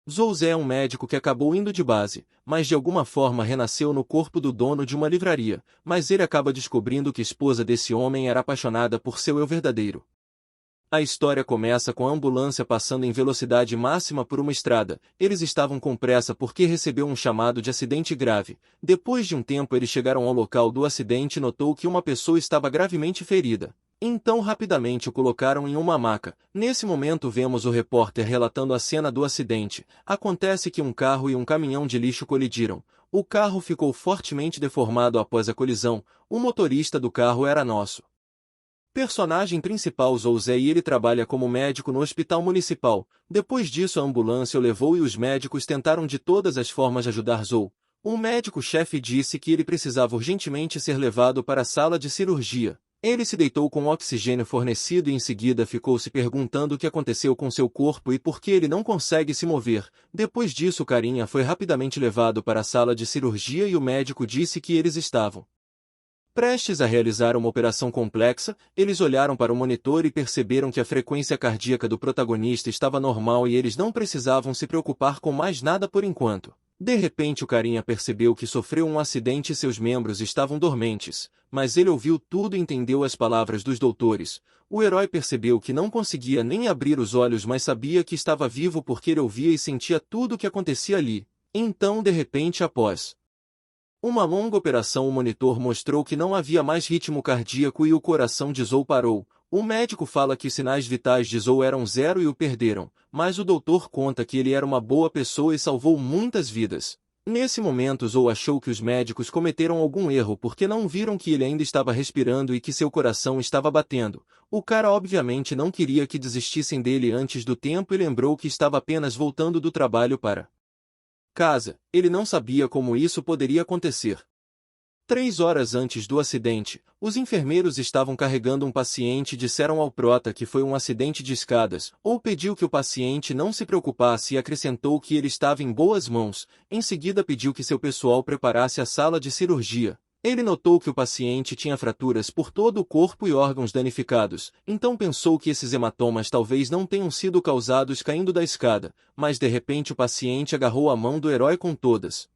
Zouzé é um médico que acabou indo de base, mas de alguma forma renasceu no corpo do dono de uma livraria, mas ele acaba descobrindo que a esposa desse homem era apaixonada por seu eu verdadeiro. A história começa com a ambulância passando em velocidade máxima por uma estrada. Eles estavam com pressa porque recebeu um chamado de acidente grave. Depois de um tempo eles chegaram ao local do acidente e notou que uma pessoa estava gravemente ferida. Então rapidamente o colocaram em uma maca. Nesse momento vemos o repórter relatando a cena do acidente. Acontece que um carro e um caminhão de lixo colidiram. O carro ficou fortemente deformado após a colisão. O motorista do carro era nosso personagem principal Zouzé e ele trabalha como médico no hospital municipal. Depois disso a ambulância o levou e os médicos tentaram de todas as formas ajudar Zou. O médico-chefe disse que ele precisava urgentemente ser levado para a sala de cirurgia. Ele se deitou com o oxigênio fornecido e em seguida ficou se perguntando o que aconteceu com seu corpo e por que ele não consegue se mover. Depois disso o carinha foi rapidamente levado para a sala de cirurgia e o médico disse que eles estavam prestes a realizar uma operação complexa. Eles olharam para o monitor e perceberam que a frequência cardíaca do protagonista estava normal e eles não precisavam se preocupar com mais nada por enquanto. De repente o carinha percebeu que sofreu um acidente e seus membros estavam dormentes, mas ele ouviu tudo e entendeu as palavras dos doutores. O herói percebeu que não conseguia nem abrir os olhos, mas sabia que estava vivo porque ele ouvia e sentia tudo o que acontecia ali. Então, de repente, após uma longa operação, o monitor mostrou que não havia mais ritmo cardíaco e o coração de Zou parou. O médico fala que os sinais vitais de Zou eram zero e o perderam, mas o doutor conta que ele era uma boa pessoa e salvou muitas vidas. Nesse momento Zou achou que os médicos cometeram algum erro porque não viram que ele ainda estava respirando e que seu coração estava batendo. O cara obviamente não queria que desistissem dele antes do tempo e lembrou que estava apenas voltando do trabalho para casa. Ele não sabia como isso poderia acontecer. 3 horas antes do acidente, os enfermeiros estavam carregando um paciente e disseram ao prota que foi um acidente de escadas, ou pediu que o paciente não se preocupasse e acrescentou que ele estava em boas mãos. Em seguida pediu que seu pessoal preparasse a sala de cirurgia. Ele notou que o paciente tinha fraturas por todo o corpo e órgãos danificados, então pensou que esses hematomas talvez não tenham sido causados caindo da escada, mas de repente o paciente agarrou a mão do herói com todas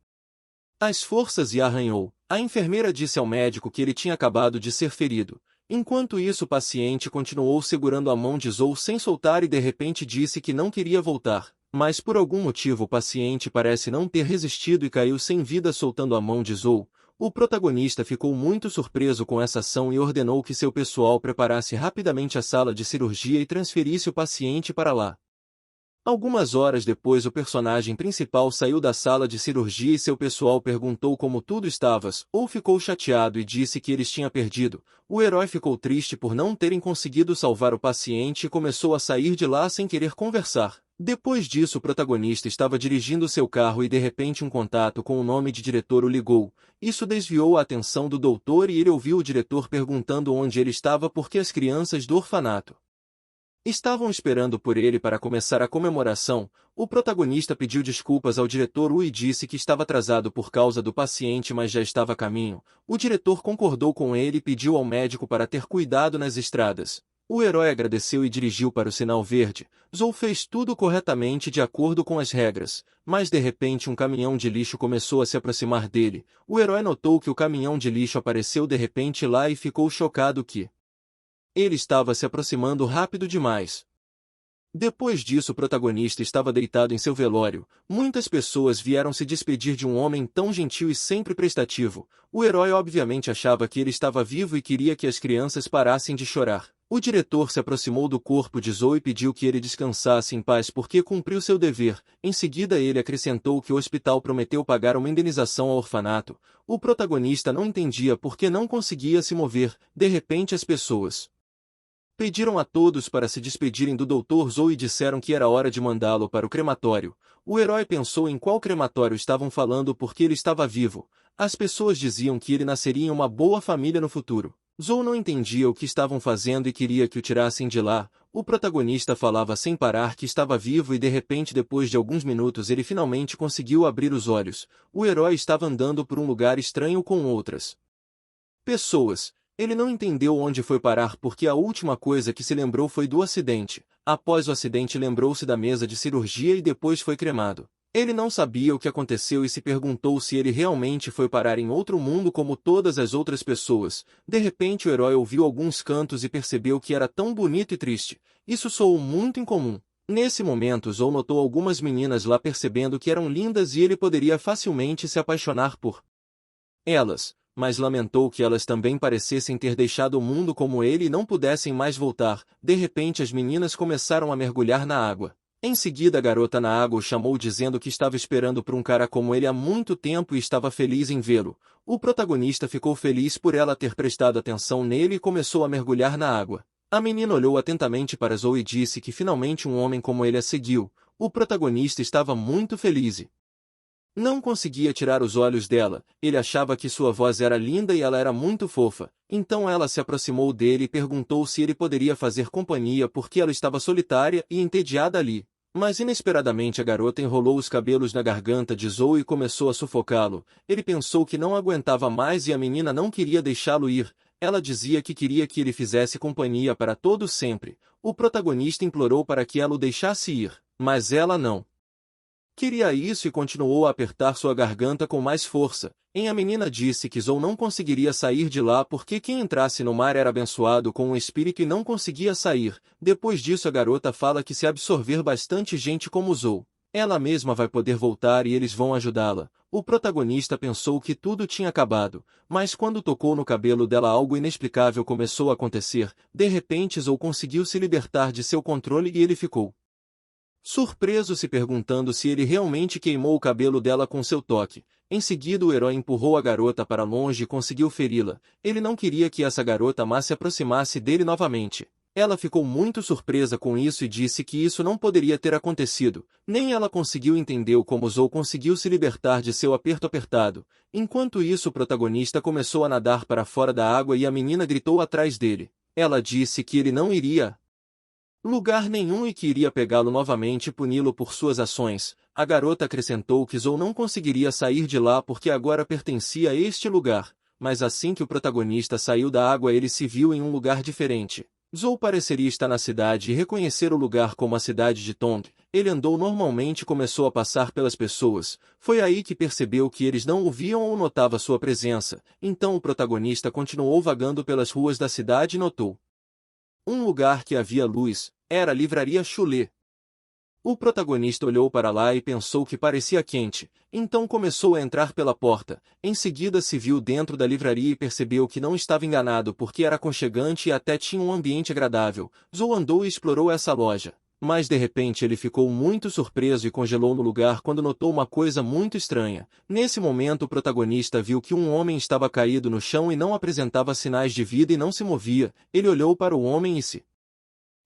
as forças e arranhou. A enfermeira disse ao médico que ele tinha acabado de ser ferido. Enquanto isso o paciente continuou segurando a mão de Zou sem soltar e de repente disse que não queria voltar. Mas por algum motivo o paciente parece não ter resistido e caiu sem vida soltando a mão de Zou. O protagonista ficou muito surpreso com essa ação e ordenou que seu pessoal preparasse rapidamente a sala de cirurgia e transferisse o paciente para lá. Algumas horas depois o personagem principal saiu da sala de cirurgia e seu pessoal perguntou como tudo estava, ou ficou chateado e disse que eles tinham perdido. O herói ficou triste por não terem conseguido salvar o paciente e começou a sair de lá sem querer conversar. Depois disso o protagonista estava dirigindo seu carro e de repente um contato com o nome de diretor o ligou. Isso desviou a atenção do doutor e ele ouviu o diretor perguntando onde ele estava porque as crianças do orfanato estavam esperando por ele para começar a comemoração. O protagonista pediu desculpas ao diretor e disse que estava atrasado por causa do paciente, mas já estava a caminho. O diretor concordou com ele e pediu ao médico para ter cuidado nas estradas. O herói agradeceu e dirigiu para o sinal verde. Zou fez tudo corretamente de acordo com as regras, mas de repente um caminhão de lixo começou a se aproximar dele. O herói notou que o caminhão de lixo apareceu de repente lá e ficou chocado que ele estava se aproximando rápido demais. Depois disso o protagonista estava deitado em seu velório. Muitas pessoas vieram se despedir de um homem tão gentil e sempre prestativo. O herói obviamente achava que ele estava vivo e queria que as crianças parassem de chorar. O diretor se aproximou do corpo de Zou e pediu que ele descansasse em paz porque cumpriu seu dever. Em seguida ele acrescentou que o hospital prometeu pagar uma indenização ao orfanato. O protagonista não entendia por que não conseguia se mover. De repente as pessoas pediram a todos para se despedirem do Dr. Zou e disseram que era hora de mandá-lo para o crematório. O herói pensou em qual crematório estavam falando porque ele estava vivo. As pessoas diziam que ele nasceria em uma boa família no futuro. Zou não entendia o que estavam fazendo e queria que o tirassem de lá. O protagonista falava sem parar que estava vivo e de repente depois de alguns minutos ele finalmente conseguiu abrir os olhos. O herói estava andando por um lugar estranho com outras pessoas. Ele não entendeu onde foi parar porque a última coisa que se lembrou foi do acidente. Após o acidente lembrou-se da mesa de cirurgia e depois foi cremado. Ele não sabia o que aconteceu e se perguntou se ele realmente foi parar em outro mundo como todas as outras pessoas. De repente o herói ouviu alguns cantos e percebeu que era tão bonito e triste. Isso soou muito incomum. Nesse momento Zou notou algumas meninas lá percebendo que eram lindas e ele poderia facilmente se apaixonar por elas, mas lamentou que elas também parecessem ter deixado o mundo como ele e não pudessem mais voltar. De repente as meninas começaram a mergulhar na água. Em seguida a garota na água o chamou dizendo que estava esperando por um cara como ele há muito tempo e estava feliz em vê-lo. O protagonista ficou feliz por ela ter prestado atenção nele e começou a mergulhar na água. A menina olhou atentamente para Zou e disse que finalmente um homem como ele a seguiu. O protagonista estava muito feliz e não conseguia tirar os olhos dela. Ele achava que sua voz era linda e ela era muito fofa. Então ela se aproximou dele e perguntou se ele poderia fazer companhia porque ela estava solitária e entediada ali. Mas inesperadamente a garota enrolou os cabelos na garganta de Zou e começou a sufocá-lo. Ele pensou que não aguentava mais e a menina não queria deixá-lo ir. Ela dizia que queria que ele fizesse companhia para todo sempre. O protagonista implorou para que ela o deixasse ir, mas ela não queria isso e continuou a apertar sua garganta com mais força. A menina disse que Zou não conseguiria sair de lá porque quem entrasse no mar era abençoado com um espírito e não conseguia sair. Depois disso a garota fala que se absorver bastante gente como Zou, ela mesma vai poder voltar e eles vão ajudá-la. O protagonista pensou que tudo tinha acabado, mas quando tocou no cabelo dela algo inexplicável começou a acontecer. De repente Zou conseguiu se libertar de seu controle e ele ficou surpreso, se perguntando se ele realmente queimou o cabelo dela com seu toque. Em seguida o herói empurrou a garota para longe e conseguiu feri-la. Ele não queria que essa garota mais se aproximasse dele novamente. Ela ficou muito surpresa com isso e disse que isso não poderia ter acontecido. Nem ela conseguiu entender como Zou conseguiu se libertar de seu aperto apertado. Enquanto isso o protagonista começou a nadar para fora da água e a menina gritou atrás dele. Ela disse que ele não iria lugar nenhum e que iria pegá-lo novamente e puni-lo por suas ações. A garota acrescentou que Zou não conseguiria sair de lá porque agora pertencia a este lugar, mas assim que o protagonista saiu da água ele se viu em um lugar diferente. Zou pareceria estar na cidade e reconhecer o lugar como a cidade de Tong. Ele andou normalmente e começou a passar pelas pessoas. Foi aí que percebeu que eles não o viam ou notava sua presença. Então o protagonista continuou vagando pelas ruas da cidade e notou um lugar que havia luz. Era a livraria Chulé. O protagonista olhou para lá e pensou que parecia quente, então começou a entrar pela porta. Em seguida se viu dentro da livraria e percebeu que não estava enganado porque era aconchegante e até tinha um ambiente agradável. Zou andou e explorou essa loja, mas de repente ele ficou muito surpreso e congelou no lugar quando notou uma coisa muito estranha. Nesse momento o protagonista viu que um homem estava caído no chão e não apresentava sinais de vida e não se movia. Ele olhou para o homem e se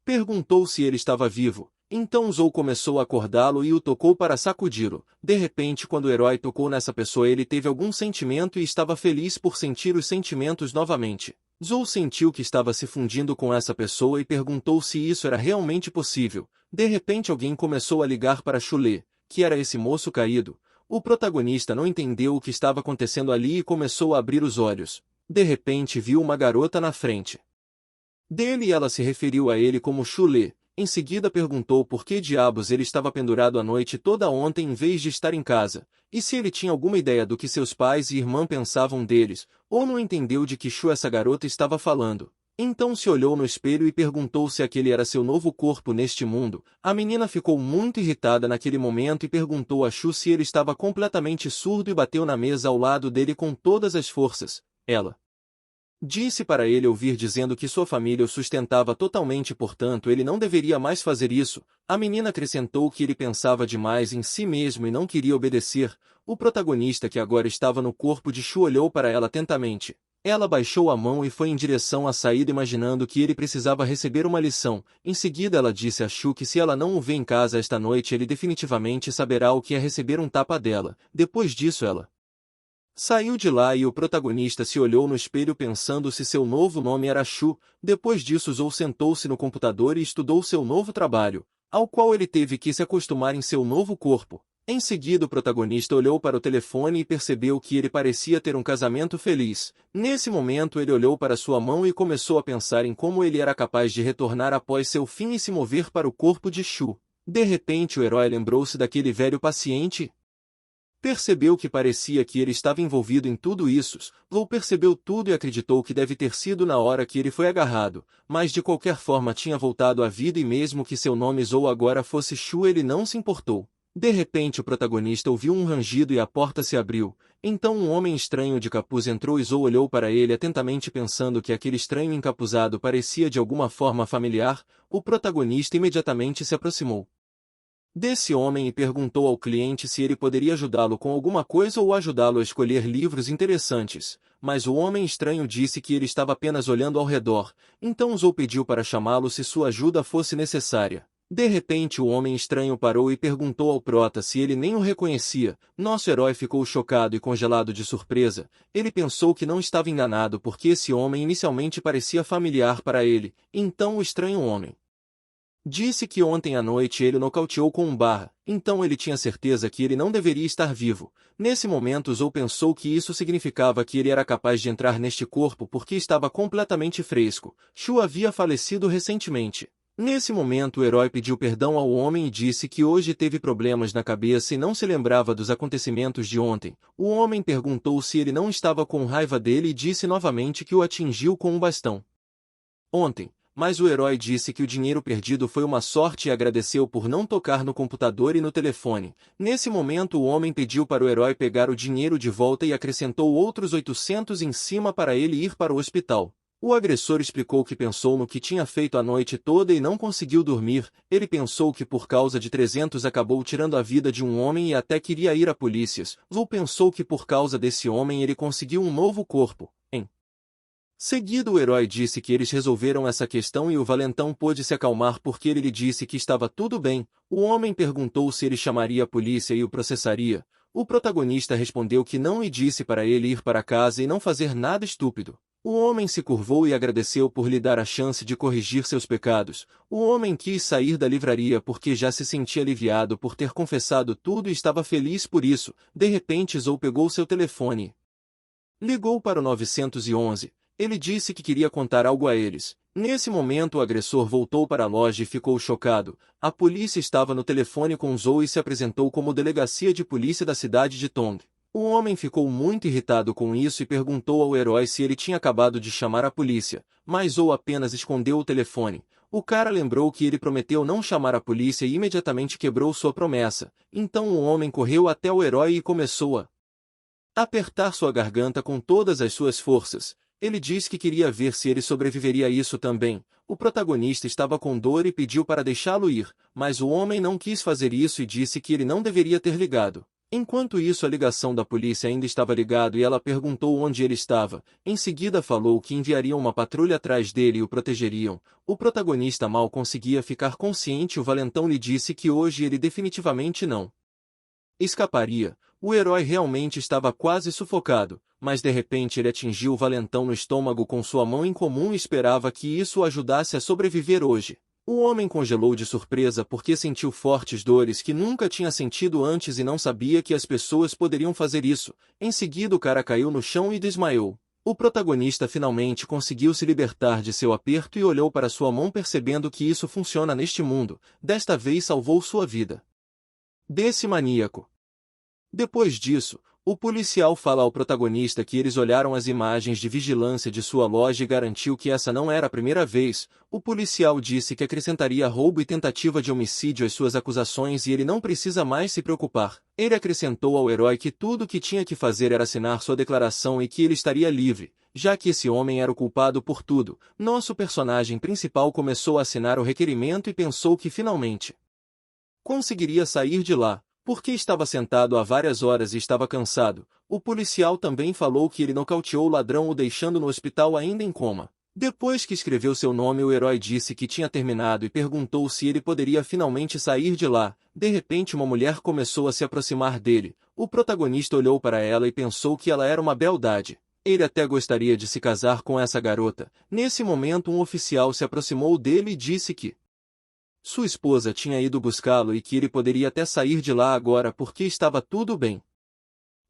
perguntou se ele estava vivo. Então Zou começou a acordá-lo e o tocou para sacudi-lo. De repente, quando o herói tocou nessa pessoa, ele teve algum sentimento e estava feliz por sentir os sentimentos novamente. Zou sentiu que estava se fundindo com essa pessoa e perguntou se isso era realmente possível. De repente alguém começou a ligar para Chulé, que era esse moço caído. O protagonista não entendeu o que estava acontecendo ali e começou a abrir os olhos. De repente viu uma garota na frente dele e ela se referiu a ele como Chulé. Em seguida perguntou por que diabos ele estava pendurado a noite toda ontem em vez de estar em casa, e se ele tinha alguma ideia do que seus pais e irmã pensavam deles, ou não entendeu de que Chu essa garota estava falando. Então se olhou no espelho e perguntou se aquele era seu novo corpo neste mundo. A menina ficou muito irritada naquele momento e perguntou a Chu se ele estava completamente surdo e bateu na mesa ao lado dele com todas as forças. Ela disse para ele ouvir dizendo que sua família o sustentava totalmente, portanto ele não deveria mais fazer isso. A menina acrescentou que ele pensava demais em si mesmo e não queria obedecer. O protagonista, que agora estava no corpo de Chu, olhou para ela atentamente. Ela baixou a mão e foi em direção à saída imaginando que ele precisava receber uma lição. Em seguida ela disse a Chu que se ela não o vê em casa esta noite ele definitivamente saberá o que é receber um tapa dela. Depois disso ela saiu de lá e o protagonista se olhou no espelho pensando se seu novo nome era Chu. Depois disso Zou sentou-se no computador e estudou seu novo trabalho, ao qual ele teve que se acostumar em seu novo corpo. Em seguida, o protagonista olhou para o telefone e percebeu que ele parecia ter um casamento feliz. Nesse momento, ele olhou para sua mão e começou a pensar em como ele era capaz de retornar após seu fim e se mover para o corpo de Shu. De repente, o herói lembrou-se daquele velho paciente. Percebeu que parecia que ele estava envolvido em tudo isso. Lou percebeu tudo e acreditou que deve ter sido na hora que ele foi agarrado, mas de qualquer forma tinha voltado à vida e mesmo que seu nome Zou agora fosse Shu, ele não se importou. De repente o protagonista ouviu um rangido e a porta se abriu. Então um homem estranho de capuz entrou e Zou olhou para ele atentamente pensando que aquele estranho encapuzado parecia de alguma forma familiar. O protagonista imediatamente se aproximou desse homem e perguntou ao cliente se ele poderia ajudá-lo com alguma coisa ou ajudá-lo a escolher livros interessantes, mas o homem estranho disse que ele estava apenas olhando ao redor, então Zou pediu para chamá-lo se sua ajuda fosse necessária. De repente o homem estranho parou e perguntou ao prota se ele nem o reconhecia. Nosso herói ficou chocado e congelado de surpresa. Ele pensou que não estava enganado porque esse homem inicialmente parecia familiar para ele. Então o estranho homem disse que ontem à noite ele o nocauteou com um barra, então ele tinha certeza que ele não deveria estar vivo. Nesse momento Zou pensou que isso significava que ele era capaz de entrar neste corpo porque estava completamente fresco. Shu havia falecido recentemente. Nesse momento o herói pediu perdão ao homem e disse que hoje teve problemas na cabeça e não se lembrava dos acontecimentos de ontem. O homem perguntou se ele não estava com raiva dele e disse novamente que o atingiu com um bastão ontem, mas o herói disse que o dinheiro perdido foi uma sorte e agradeceu por não tocar no computador e no telefone. Nesse momento o homem pediu para o herói pegar o dinheiro de volta e acrescentou outros 800 em cima para ele ir para o hospital. O agressor explicou que pensou no que tinha feito a noite toda e não conseguiu dormir. Ele pensou que por causa de 300 acabou tirando a vida de um homem e até queria ir a polícias. Zou pensou que por causa desse homem ele conseguiu um novo corpo. Em seguida o herói disse que eles resolveram essa questão e o valentão pôde se acalmar porque ele lhe disse que estava tudo bem. O homem perguntou se ele chamaria a polícia e o processaria. O protagonista respondeu que não e disse para ele ir para casa e não fazer nada estúpido. O homem se curvou e agradeceu por lhe dar a chance de corrigir seus pecados. O homem quis sair da livraria porque já se sentia aliviado por ter confessado tudo e estava feliz por isso. De repente Zou pegou seu telefone. Ligou para o 911. Ele disse que queria contar algo a eles. Nesse momento o agressor voltou para a loja e ficou chocado. A polícia estava no telefone com Zou e se apresentou como delegacia de polícia da cidade de Tong. O homem ficou muito irritado com isso e perguntou ao herói se ele tinha acabado de chamar a polícia, mas Zou apenas escondeu o telefone. O cara lembrou que ele prometeu não chamar a polícia e imediatamente quebrou sua promessa. Então o homem correu até o herói e começou a apertar sua garganta com todas as suas forças. Ele disse que queria ver se ele sobreviveria a isso também. O protagonista estava com dor e pediu para deixá-lo ir, mas o homem não quis fazer isso e disse que ele não deveria ter ligado. Enquanto isso a ligação da polícia ainda estava ligada e ela perguntou onde ele estava. Em seguida falou que enviariam uma patrulha atrás dele e o protegeriam. O protagonista mal conseguia ficar consciente e o valentão lhe disse que hoje ele definitivamente não escaparia. O herói realmente estava quase sufocado, mas de repente ele atingiu o valentão no estômago com sua mão incomum e esperava que isso o ajudasse a sobreviver hoje. O homem congelou de surpresa porque sentiu fortes dores que nunca tinha sentido antes e não sabia que as pessoas poderiam fazer isso. Em seguida o cara caiu no chão e desmaiou. O protagonista finalmente conseguiu se libertar de seu aperto e olhou para sua mão percebendo que isso funciona neste mundo. Desta vez salvou sua vida desse maníaco. Depois disso, o policial fala ao protagonista que eles olharam as imagens de vigilância de sua loja e garantiu que essa não era a primeira vez. O policial disse que acrescentaria roubo e tentativa de homicídio às suas acusações e ele não precisa mais se preocupar. Ele acrescentou ao herói que tudo o que tinha que fazer era assinar sua declaração e que ele estaria livre, já que esse homem era o culpado por tudo. Nosso personagem principal começou a assinar o requerimento e pensou que finalmente conseguiria sair de lá, porque estava sentado há várias horas e estava cansado. O policial também falou que ele nocauteou o ladrão o deixando no hospital ainda em coma. Depois que escreveu seu nome o herói disse que tinha terminado e perguntou se ele poderia finalmente sair de lá. De repente uma mulher começou a se aproximar dele. O protagonista olhou para ela e pensou que ela era uma beldade. Ele até gostaria de se casar com essa garota. Nesse momento um oficial se aproximou dele e disse que Sua esposa tinha ido buscá-lo e que ele poderia até sair de lá agora porque estava tudo bem.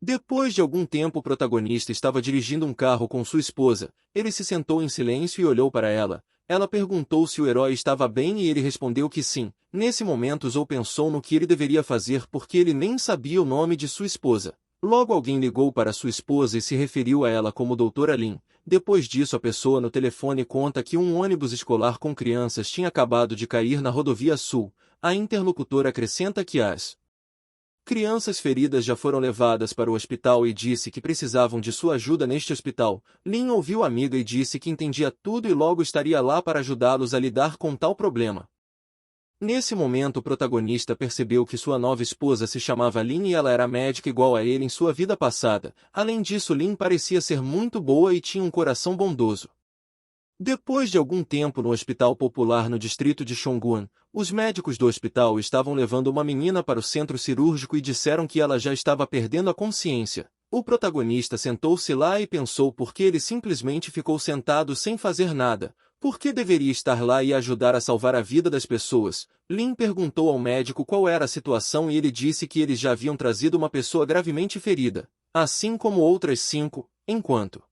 Depois de algum tempo o protagonista estava dirigindo um carro com sua esposa, ele se sentou em silêncio e olhou para ela. Ela perguntou se o herói estava bem e ele respondeu que sim. Nesse momento Zou pensou no que ele deveria fazer porque ele nem sabia o nome de sua esposa. Logo alguém ligou para sua esposa e se referiu a ela como Doutora Lin. Depois disso a pessoa no telefone conta que um ônibus escolar com crianças tinha acabado de cair na rodovia sul. A interlocutora acrescenta que as crianças feridas já foram levadas para o hospital e disse que precisavam de sua ajuda neste hospital. Lin ouviu a amiga e disse que entendia tudo e logo estaria lá para ajudá-los a lidar com tal problema. Nesse momento o protagonista percebeu que sua nova esposa se chamava Lin e ela era médica igual a ele em sua vida passada. Além disso, Lin parecia ser muito boa e tinha um coração bondoso. Depois de algum tempo no hospital popular no distrito de Chongguan, os médicos do hospital estavam levando uma menina para o centro cirúrgico e disseram que ela já estava perdendo a consciência. O protagonista sentou-se lá e pensou por que ele simplesmente ficou sentado sem fazer nada. Por que deveria estar lá e ajudar a salvar a vida das pessoas? Lin perguntou ao médico qual era a situação e ele disse que eles já haviam trazido uma pessoa gravemente ferida, assim como outras 5, enquanto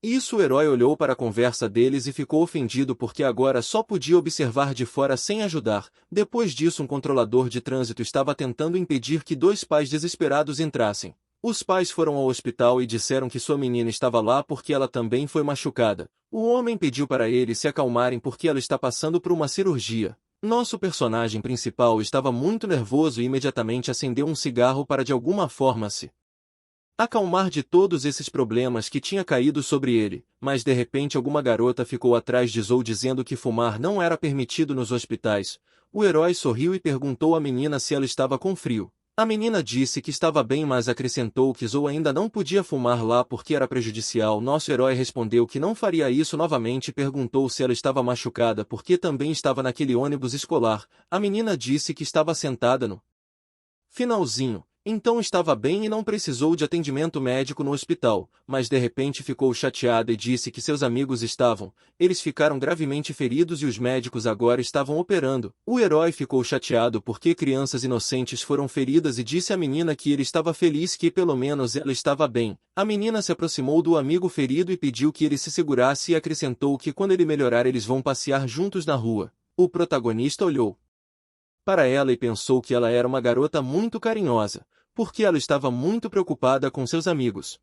isso o herói olhou para a conversa deles e ficou ofendido porque agora só podia observar de fora sem ajudar. Depois disso um controlador de trânsito estava tentando impedir que 2 pais desesperados entrassem. Os pais foram ao hospital e disseram que sua menina estava lá porque ela também foi machucada. O homem pediu para eles se acalmarem porque ela está passando por uma cirurgia. Nosso personagem principal estava muito nervoso e imediatamente acendeu um cigarro para de alguma forma se acalmar de todos esses problemas que tinha caído sobre ele, mas de repente alguma garota ficou atrás de Zou dizendo que fumar não era permitido nos hospitais. O herói sorriu e perguntou à menina se ela estava com frio. A menina disse que estava bem, mas acrescentou que Zou ainda não podia fumar lá porque era prejudicial. Nosso herói respondeu que não faria isso novamente e perguntou se ela estava machucada porque também estava naquele ônibus escolar. A menina disse que estava sentada no finalzinho. Então estava bem e não precisou de atendimento médico no hospital, mas de repente ficou chateada e disse que seus amigos eles ficaram gravemente feridos e os médicos agora estavam operando. O herói ficou chateado porque crianças inocentes foram feridas e disse à menina que ele estava feliz que pelo menos ela estava bem. A menina se aproximou do amigo ferido e pediu que ele se segurasse e acrescentou que quando ele melhorar eles vão passear juntos na rua. O protagonista olhou para ela e pensou que ela era uma garota muito carinhosa, porque ela estava muito preocupada com seus amigos.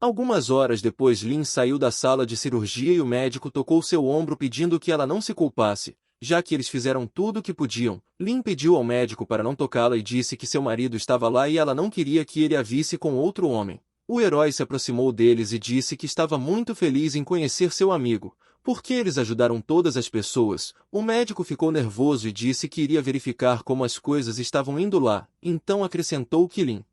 Algumas horas depois Lin saiu da sala de cirurgia e o médico tocou seu ombro pedindo que ela não se culpasse, já que eles fizeram tudo o que podiam. Lin pediu ao médico para não tocá-la e disse que seu marido estava lá e ela não queria que ele a visse com outro homem. O herói se aproximou deles e disse que estava muito feliz em conhecer seu amigo, porque eles ajudaram todas as pessoas. O médico ficou nervoso e disse que iria verificar como as coisas estavam indo lá, então acrescentou que Lin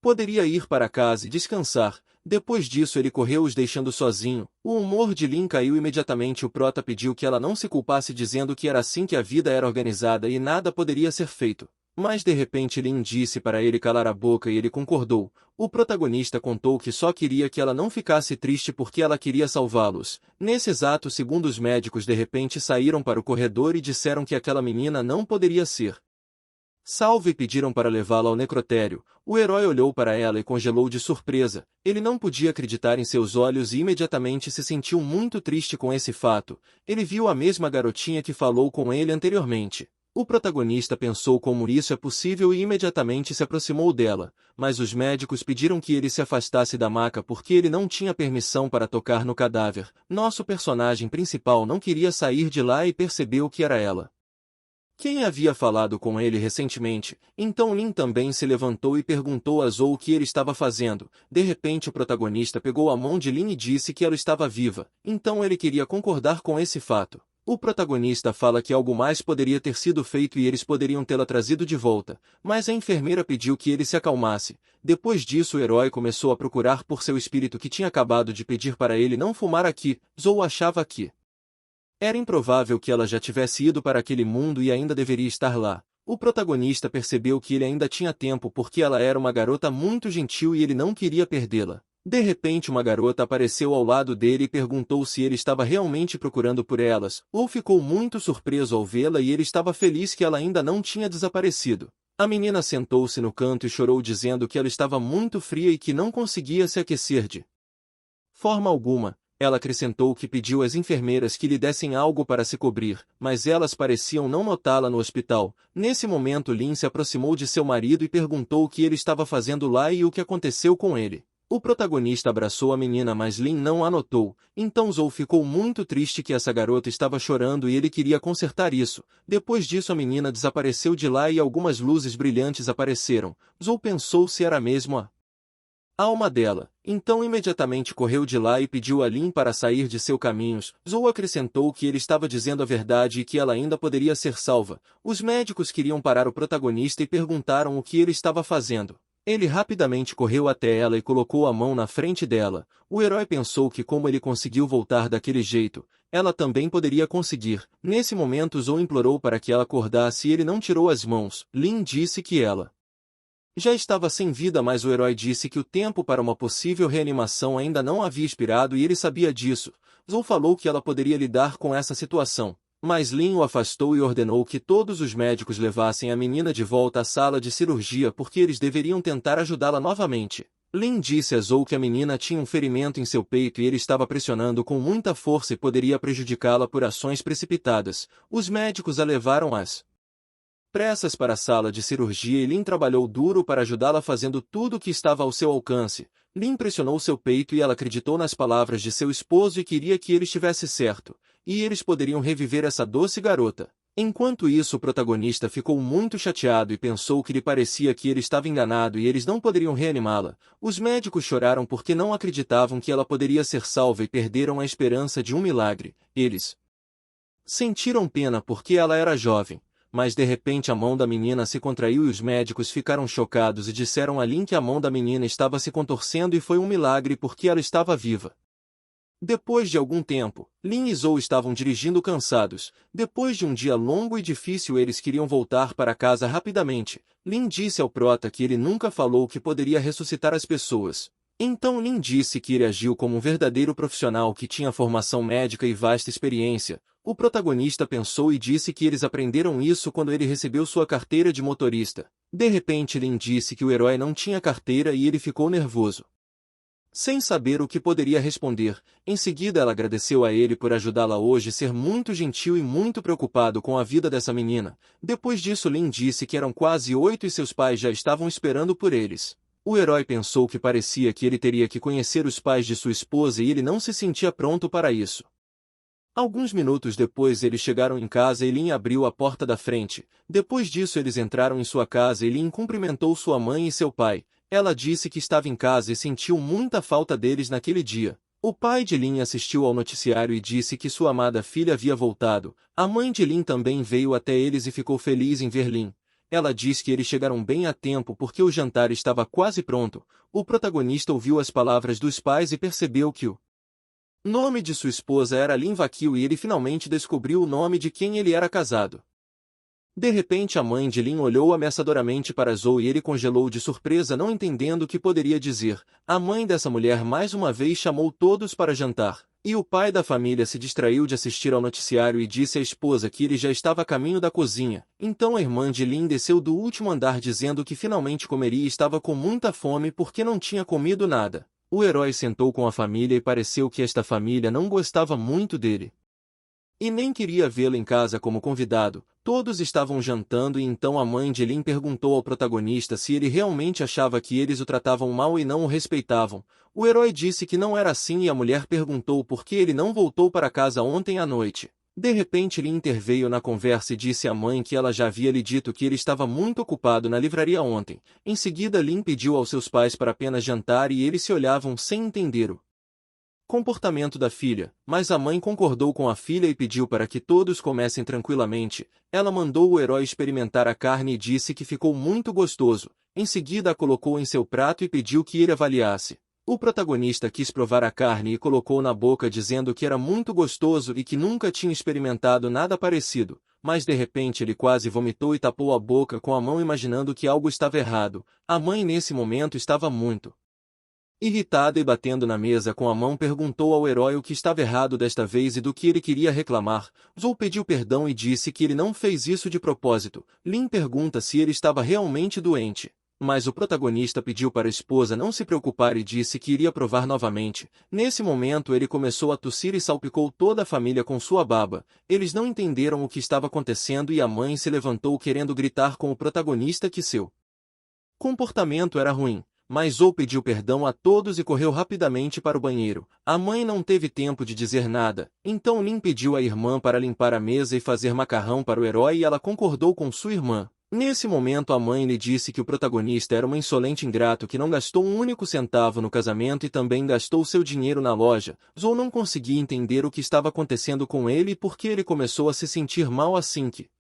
poderia ir para casa e descansar. Depois disso ele correu os deixando sozinho. O humor de Lin caiu imediatamente. O prota pediu que ela não se culpasse dizendo que era assim que a vida era organizada e nada poderia ser feito. Mas de repente Lin disse para ele calar a boca e ele concordou. O protagonista contou que só queria que ela não ficasse triste porque ela queria salvá-los. Nesse exato segundo os médicos de repente saíram para o corredor e disseram que aquela menina não poderia ser salva e pediram para levá-la ao necrotério. O herói olhou para ela e congelou de surpresa. Ele não podia acreditar em seus olhos e imediatamente se sentiu muito triste com esse fato. Ele viu a mesma garotinha que falou com ele anteriormente. O protagonista pensou como isso é possível e imediatamente se aproximou dela, mas os médicos pediram que ele se afastasse da maca porque ele não tinha permissão para tocar no cadáver. Nosso personagem principal não queria sair de lá e percebeu que era ela quem havia falado com ele recentemente. Então Lin também se levantou e perguntou a Zou o que ele estava fazendo. De repente o protagonista pegou a mão de Lin e disse que ela estava viva, então ele queria concordar com esse fato. O protagonista fala que algo mais poderia ter sido feito e eles poderiam tê-la trazido de volta, mas a enfermeira pediu que ele se acalmasse. Depois disso o herói começou a procurar por seu espírito que tinha acabado de pedir para ele não fumar aqui. Zou achava que era improvável que ela já tivesse ido para aquele mundo e ainda deveria estar lá. O protagonista percebeu que ele ainda tinha tempo porque ela era uma garota muito gentil e ele não queria perdê-la. De repente uma garota apareceu ao lado dele e perguntou se ele estava realmente procurando por elas, ou ficou muito surpreso ao vê-la e ele estava feliz que ela ainda não tinha desaparecido. A menina sentou-se no canto e chorou dizendo que ela estava muito fria e que não conseguia se aquecer de forma alguma. Ela acrescentou que pediu às enfermeiras que lhe dessem algo para se cobrir, mas elas pareciam não notá-la no hospital. Nesse momento Lynn se aproximou de seu marido e perguntou o que ele estava fazendo lá e o que aconteceu com ele. O protagonista abraçou a menina, mas Lynn não a notou. Então Zoe ficou muito triste que essa garota estava chorando e ele queria consertar isso. Depois disso a menina desapareceu de lá e algumas luzes brilhantes apareceram. Zoe pensou se era mesmo a alma dela. Então imediatamente correu de lá e pediu a Lynn para sair de seus caminhos. Zoe acrescentou que ele estava dizendo a verdade e que ela ainda poderia ser salva. Os médicos queriam parar o protagonista e perguntaram o que ele estava fazendo. Ele rapidamente correu até ela e colocou a mão na frente dela. O herói pensou que como ele conseguiu voltar daquele jeito, ela também poderia conseguir. Nesse momento Zoe implorou para que ela acordasse e ele não tirou as mãos. Lynn disse que ela já estava sem vida, mas o herói disse que o tempo para uma possível reanimação ainda não havia expirado e ele sabia disso. Zoe falou que ela poderia lidar com essa situação, mas Lynn o afastou e ordenou que todos os médicos levassem a menina de volta à sala de cirurgia porque eles deveriam tentar ajudá-la novamente. Lynn disse a Zoe que a menina tinha um ferimento em seu peito e ele estava pressionando com muita força e poderia prejudicá-la por ações precipitadas. Os médicos a levaram às pressas para a sala de cirurgia e Lynn trabalhou duro para ajudá-la fazendo tudo o que estava ao seu alcance. Lynn pressionou seu peito e ela acreditou nas palavras de seu esposo e queria que ele estivesse certo, e eles poderiam reviver essa doce garota. Enquanto isso o protagonista ficou muito chateado e pensou que lhe parecia que ele estava enganado e eles não poderiam reanimá-la. Os médicos choraram porque não acreditavam que ela poderia ser salva e perderam a esperança de um milagre. Eles sentiram pena porque ela era jovem. Mas de repente a mão da menina se contraiu e os médicos ficaram chocados e disseram a Lynn que a mão da menina estava se contorcendo e foi um milagre porque ela estava viva. Depois de algum tempo, Lynn e Zoe estavam dirigindo cansados. Depois de um dia longo e difícil eles queriam voltar para casa rapidamente. Lynn disse ao prota que ele nunca falou que poderia ressuscitar as pessoas. Então Lynn disse que ele agiu como um verdadeiro profissional que tinha formação médica e vasta experiência. O protagonista pensou e disse que eles aprenderam isso quando ele recebeu sua carteira de motorista. De repente Lynn disse que o herói não tinha carteira e ele ficou nervoso, sem saber o que poderia responder. Em seguida ela agradeceu a ele por ajudá-la hoje, ser muito gentil e muito preocupado com a vida dessa menina. Depois disso Lynn disse que eram quase 8 e seus pais já estavam esperando por eles. O herói pensou que parecia que ele teria que conhecer os pais de sua esposa e ele não se sentia pronto para isso. Alguns minutos depois eles chegaram em casa e Lynn abriu a porta da frente. Depois disso eles entraram em sua casa e Lynn cumprimentou sua mãe e seu pai. Ela disse que estava em casa e sentiu muita falta deles naquele dia. O pai de Lynn assistiu ao noticiário e disse que sua amada filha havia voltado. A mãe de Lynn também veio até eles e ficou feliz em ver Lynn. Ela diz que eles chegaram bem a tempo porque o jantar estava quase pronto. O protagonista ouviu as palavras dos pais e percebeu que o nome de sua esposa era Lynn Vakil e ele finalmente descobriu o nome de quem ele era casado. De repente a mãe de Lynn olhou ameaçadoramente para Zoe e ele congelou de surpresa, não entendendo o que poderia dizer. A mãe dessa mulher mais uma vez chamou todos para jantar, e o pai da família se distraiu de assistir ao noticiário e disse à esposa que ele já estava a caminho da cozinha. Então a irmã de Lynn desceu do último andar dizendo que finalmente comeria e estava com muita fome porque não tinha comido nada. O herói sentou com a família e pareceu que esta família não gostava muito dele e nem queria vê-lo em casa como convidado. Todos estavam jantando e então a mãe de Lynn perguntou ao protagonista se ele realmente achava que eles o tratavam mal e não o respeitavam. O herói disse que não era assim e a mulher perguntou por que ele não voltou para casa ontem à noite. De repente Lynn interveio na conversa e disse à mãe que ela já havia lhe dito que ele estava muito ocupado na livraria ontem. Em seguida Lynn pediu aos seus pais para apenas jantar e eles se olhavam sem entender o comportamento da filha, mas a mãe concordou com a filha e pediu para que todos comessem tranquilamente. Ela mandou o herói experimentar a carne e disse que ficou muito gostoso. Em seguida a colocou em seu prato e pediu que ele avaliasse. O protagonista quis provar a carne e colocou na boca dizendo que era muito gostoso e que nunca tinha experimentado nada parecido, mas de repente ele quase vomitou e tapou a boca com a mão imaginando que algo estava errado. A mãe nesse momento estava muito Irritada e batendo na mesa com a mão, perguntou ao herói o que estava errado desta vez e do que ele queria reclamar. Zou pediu perdão e disse que ele não fez isso de propósito. Lin pergunta se ele estava realmente doente. Mas o protagonista pediu para a esposa não se preocupar e disse que iria provar novamente. Nesse momento ele começou a tossir e salpicou toda a família com sua baba. Eles não entenderam o que estava acontecendo e a mãe se levantou querendo gritar com o protagonista que seu comportamento era ruim. Mas Zou pediu perdão a todos e correu rapidamente para o banheiro. A mãe não teve tempo de dizer nada, então Lin pediu à irmã para limpar a mesa e fazer macarrão para o herói e ela concordou com sua irmã. Nesse momento a mãe lhe disse que o protagonista era um insolente ingrato que não gastou um único centavo no casamento e também gastou seu dinheiro na loja. Zou não conseguia entender o que estava acontecendo com ele e por que ele começou a se sentir mal assim que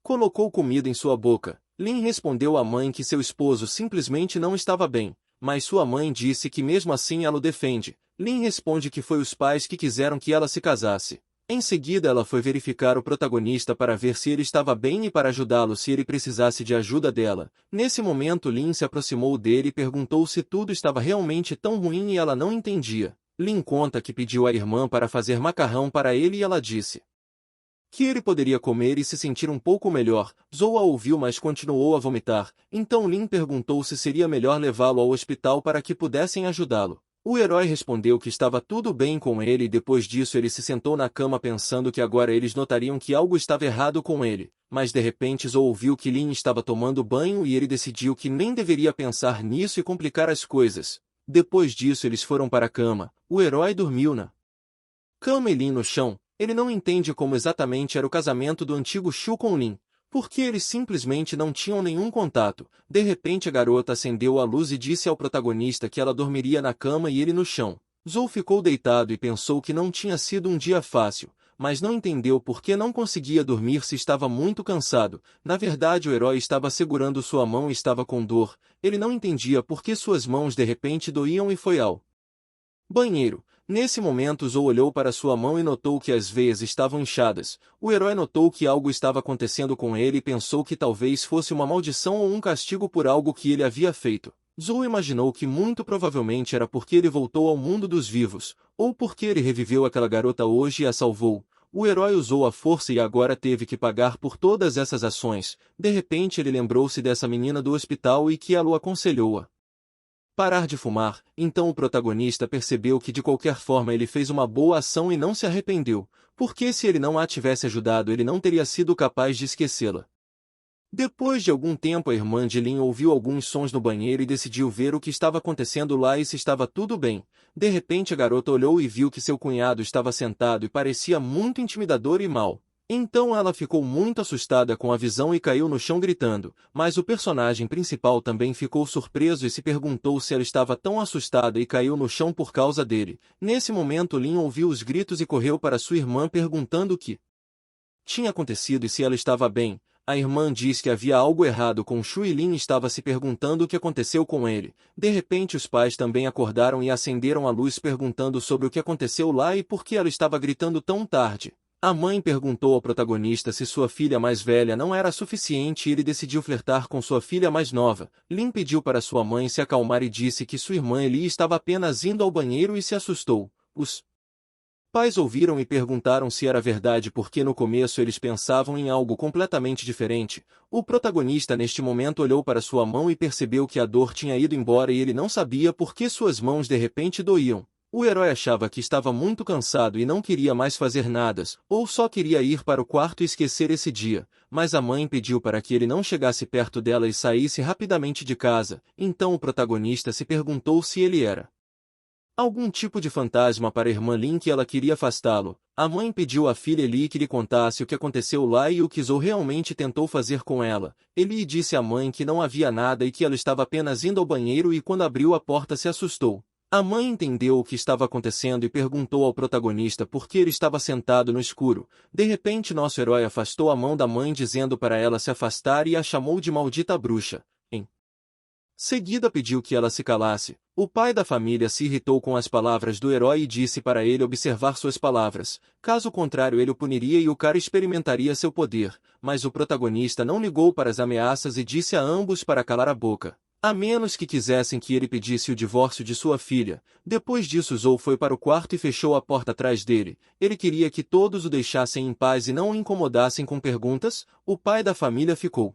colocou comida em sua boca. Lin respondeu à mãe que seu esposo simplesmente não estava bem, mas sua mãe disse que mesmo assim ela o defende. Lin responde que foi os pais que quiseram que ela se casasse. Em seguida ela foi verificar o protagonista para ver se ele estava bem e para ajudá-lo se ele precisasse de ajuda dela. Nesse momento Lin se aproximou dele e perguntou se tudo estava realmente tão ruim e ela não entendia. Lin conta que pediu à irmã para fazer macarrão para ele e ela disse que ele poderia comer e se sentir um pouco melhor. Zou a ouviu, mas continuou a vomitar. Então Lin perguntou se seria melhor levá-lo ao hospital para que pudessem ajudá-lo. O herói respondeu que estava tudo bem com ele e depois disso ele se sentou na cama pensando que agora eles notariam que algo estava errado com ele. Mas de repente Zou ouviu que Lin estava tomando banho e ele decidiu que nem deveria pensar nisso e complicar as coisas. Depois disso eles foram para a cama. O herói dormiu na cama e Lin no chão. Ele não entende como exatamente era o casamento do antigo Shu com Lin, porque eles simplesmente não tinham nenhum contato. De repente a garota acendeu a luz e disse ao protagonista que ela dormiria na cama e ele no chão. Zou ficou deitado e pensou que não tinha sido um dia fácil, mas não entendeu por que não conseguia dormir se estava muito cansado. Na verdade o herói estava segurando sua mão e estava com dor. Ele não entendia por que suas mãos de repente doíam e foi ao banheiro. Nesse momento Zou olhou para sua mão e notou que as veias estavam inchadas. O herói notou que algo estava acontecendo com ele e pensou que talvez fosse uma maldição ou um castigo por algo que ele havia feito. Zou imaginou que muito provavelmente era porque ele voltou ao mundo dos vivos, ou porque ele reviveu aquela garota hoje e a salvou. O herói usou a força e agora teve que pagar por todas essas ações. De repente ele lembrou-se dessa menina do hospital e que ela o aconselhou a parar de fumar. Então o protagonista percebeu que de qualquer forma ele fez uma boa ação e não se arrependeu, porque se ele não a tivesse ajudado ele não teria sido capaz de esquecê-la. Depois de algum tempo a irmã de Lin ouviu alguns sons no banheiro e decidiu ver o que estava acontecendo lá e se estava tudo bem. De repente a garota olhou e viu que seu cunhado estava sentado e parecia muito intimidador e mau. Então ela ficou muito assustada com a visão e caiu no chão gritando, mas o personagem principal também ficou surpreso e se perguntou se ela estava tão assustada e caiu no chão por causa dele. Nesse momento Lin ouviu os gritos e correu para sua irmã perguntando o que tinha acontecido e se ela estava bem. A irmã diz que havia algo errado com Shu e Lin estava se perguntando o que aconteceu com ele. De repente os pais também acordaram e acenderam a luz perguntando sobre o que aconteceu lá e por que ela estava gritando tão tarde. A mãe perguntou ao protagonista se sua filha mais velha não era suficiente e ele decidiu flertar com sua filha mais nova. Lin pediu para sua mãe se acalmar e disse que sua irmã Eli estava apenas indo ao banheiro e se assustou. Os pais ouviram e perguntaram se era verdade porque no começo eles pensavam em algo completamente diferente. O protagonista neste momento olhou para sua mão e percebeu que a dor tinha ido embora e ele não sabia por que suas mãos de repente doíam. O herói achava que estava muito cansado e não queria mais fazer nada, ou só queria ir para o quarto e esquecer esse dia, mas a mãe pediu para que ele não chegasse perto dela e saísse rapidamente de casa. Então o protagonista se perguntou se ele era algum tipo de fantasma para a irmã Lin que ela queria afastá-lo. A mãe pediu à filha Eli que lhe contasse o que aconteceu lá e o que Zou realmente tentou fazer com ela. Eli disse à mãe que não havia nada e que ela estava apenas indo ao banheiro e quando abriu a porta se assustou. A mãe entendeu o que estava acontecendo e perguntou ao protagonista por que ele estava sentado no escuro. De repente nosso herói afastou a mão da mãe dizendo para ela se afastar e a chamou de maldita bruxa. Em seguida pediu que ela se calasse. O pai da família se irritou com as palavras do herói e disse para ele observar suas palavras. Caso contrário ele o puniria e o cara experimentaria seu poder. Mas o protagonista não ligou para as ameaças e disse a ambos para calar a boca. A menos que quisessem que ele pedisse o divórcio de sua filha. Depois disso Zou foi para o quarto e fechou a porta atrás dele. Ele queria que todos o deixassem em paz e não o incomodassem com perguntas. O pai da família ficou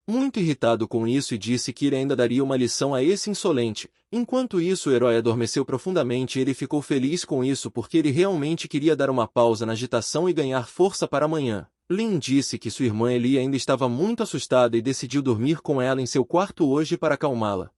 muito irritado com isso e disse que ele ainda daria uma lição a esse insolente. Enquanto isso o herói adormeceu profundamente e ele ficou feliz com isso porque ele realmente queria dar uma pausa na agitação e ganhar força para amanhã. Lin disse que sua irmã Ellie ainda estava muito assustada e decidiu dormir com ela em seu quarto hoje para acalmá-la.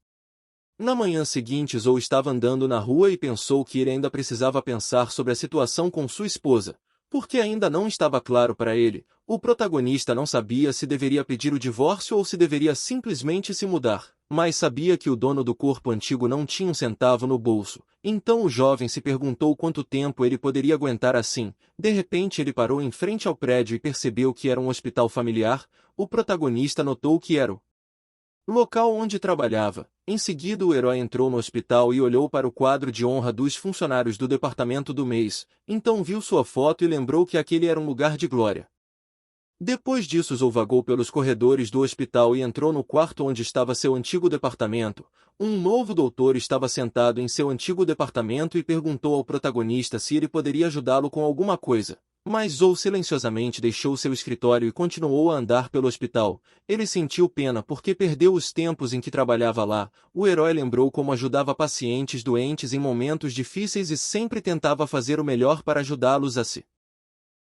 Na manhã seguinte Zou estava andando na rua e pensou que ele ainda precisava pensar sobre a situação com sua esposa, porque ainda não estava claro para ele. O protagonista não sabia se deveria pedir o divórcio ou se deveria simplesmente se mudar, mas sabia que o dono do corpo antigo não tinha um centavo no bolso. Então o jovem se perguntou quanto tempo ele poderia aguentar assim. De repente ele parou em frente ao prédio e percebeu que era um hospital familiar. O protagonista notou que era o local onde trabalhava. Em seguida o herói entrou no hospital e olhou para o quadro de honra dos funcionários do departamento do mês. Então viu sua foto e lembrou que aquele era um lugar de glória. Depois disso Zou vagou pelos corredores do hospital e entrou no quarto onde estava seu antigo departamento. Um novo doutor estava sentado em seu antigo departamento e perguntou ao protagonista se ele poderia ajudá-lo com alguma coisa. Mas Zou silenciosamente deixou seu escritório e continuou a andar pelo hospital. Ele sentiu pena porque perdeu os tempos em que trabalhava lá. O herói lembrou como ajudava pacientes doentes em momentos difíceis e sempre tentava fazer o melhor para ajudá-los a se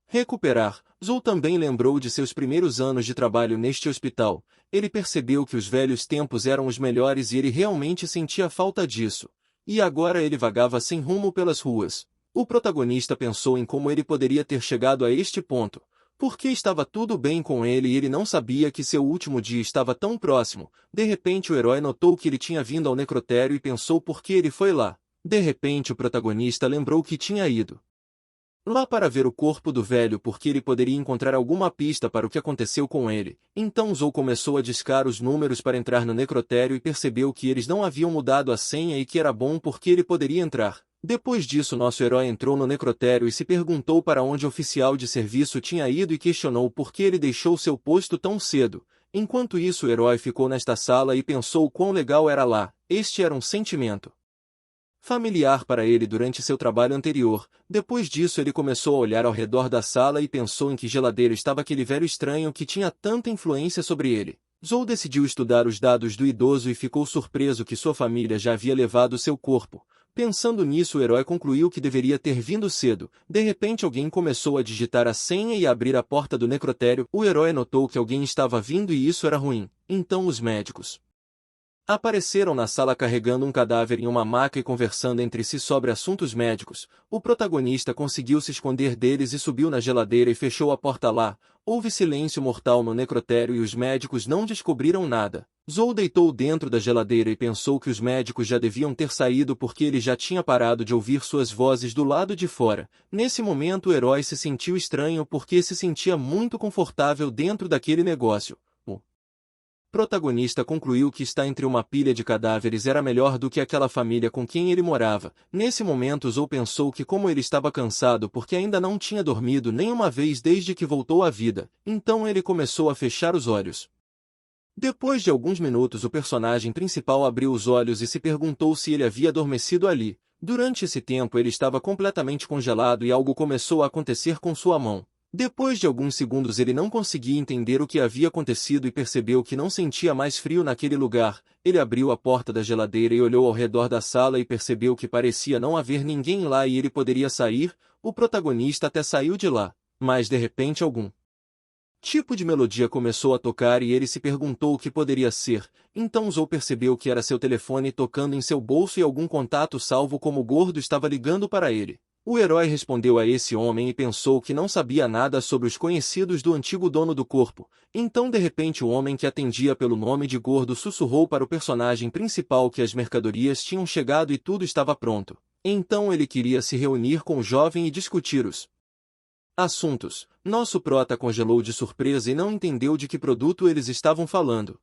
recuperar. Zou também lembrou de seus primeiros anos de trabalho neste hospital. Ele percebeu que os velhos tempos eram os melhores e ele realmente sentia falta disso. E agora ele vagava sem rumo pelas ruas. O protagonista pensou em como ele poderia ter chegado a este ponto. Porque estava tudo bem com ele e ele não sabia que seu último dia estava tão próximo. De repente o herói notou que ele tinha vindo ao necrotério e pensou por que ele foi lá. De repente o protagonista lembrou que tinha ido lá para ver o corpo do velho porque ele poderia encontrar alguma pista para o que aconteceu com ele. Então Zou começou a discar os números para entrar no necrotério e percebeu que eles não haviam mudado a senha e que era bom porque ele poderia entrar. Depois disso nosso herói entrou no necrotério e se perguntou para onde o oficial de serviço tinha ido e questionou por que ele deixou seu posto tão cedo. Enquanto isso o herói ficou nesta sala e pensou quão legal era lá. Este era um sentimento familiar para ele durante seu trabalho anterior. Depois disso ele começou a olhar ao redor da sala e pensou em que geladeira estava aquele velho estranho que tinha tanta influência sobre ele. Zou decidiu estudar os dados do idoso e ficou surpreso que sua família já havia levado seu corpo. Pensando nisso o herói concluiu que deveria ter vindo cedo. De repente alguém começou a digitar a senha e a abrir a porta do necrotério. O herói notou que alguém estava vindo e isso era ruim. Então os médicos apareceram na sala carregando um cadáver em uma maca e conversando entre si sobre assuntos médicos. O protagonista conseguiu se esconder deles e subiu na geladeira e fechou a porta lá. Houve silêncio mortal no necrotério e os médicos não descobriram nada. Zou deitou dentro da geladeira e pensou que os médicos já deviam ter saído porque ele já tinha parado de ouvir suas vozes do lado de fora. Nesse momento o herói se sentiu estranho porque se sentia muito confortável dentro daquele negócio. O protagonista concluiu que estar entre uma pilha de cadáveres era melhor do que aquela família com quem ele morava. Nesse momento Zou pensou que como ele estava cansado porque ainda não tinha dormido nenhuma vez desde que voltou à vida, então ele começou a fechar os olhos. Depois de alguns minutos o personagem principal abriu os olhos e se perguntou se ele havia adormecido ali. Durante esse tempo ele estava completamente congelado e algo começou a acontecer com sua mão. Depois de alguns segundos ele não conseguia entender o que havia acontecido e percebeu que não sentia mais frio naquele lugar. Ele abriu a porta da geladeira e olhou ao redor da sala e percebeu que parecia não haver ninguém lá e ele poderia sair. O protagonista até saiu de lá, mas de repente algum tipo de melodia começou a tocar e ele se perguntou o que poderia ser. Então Zou percebeu que era seu telefone tocando em seu bolso e algum contato salvo como gordo estava ligando para ele. O herói respondeu a esse homem e pensou que não sabia nada sobre os conhecidos do antigo dono do corpo. Então de repente o homem que atendia pelo nome de Gordo sussurrou para o personagem principal que as mercadorias tinham chegado e tudo estava pronto. Então ele queria se reunir com o jovem e discutir os assuntos. Nosso prota congelou de surpresa e não entendeu de que produto eles estavam falando.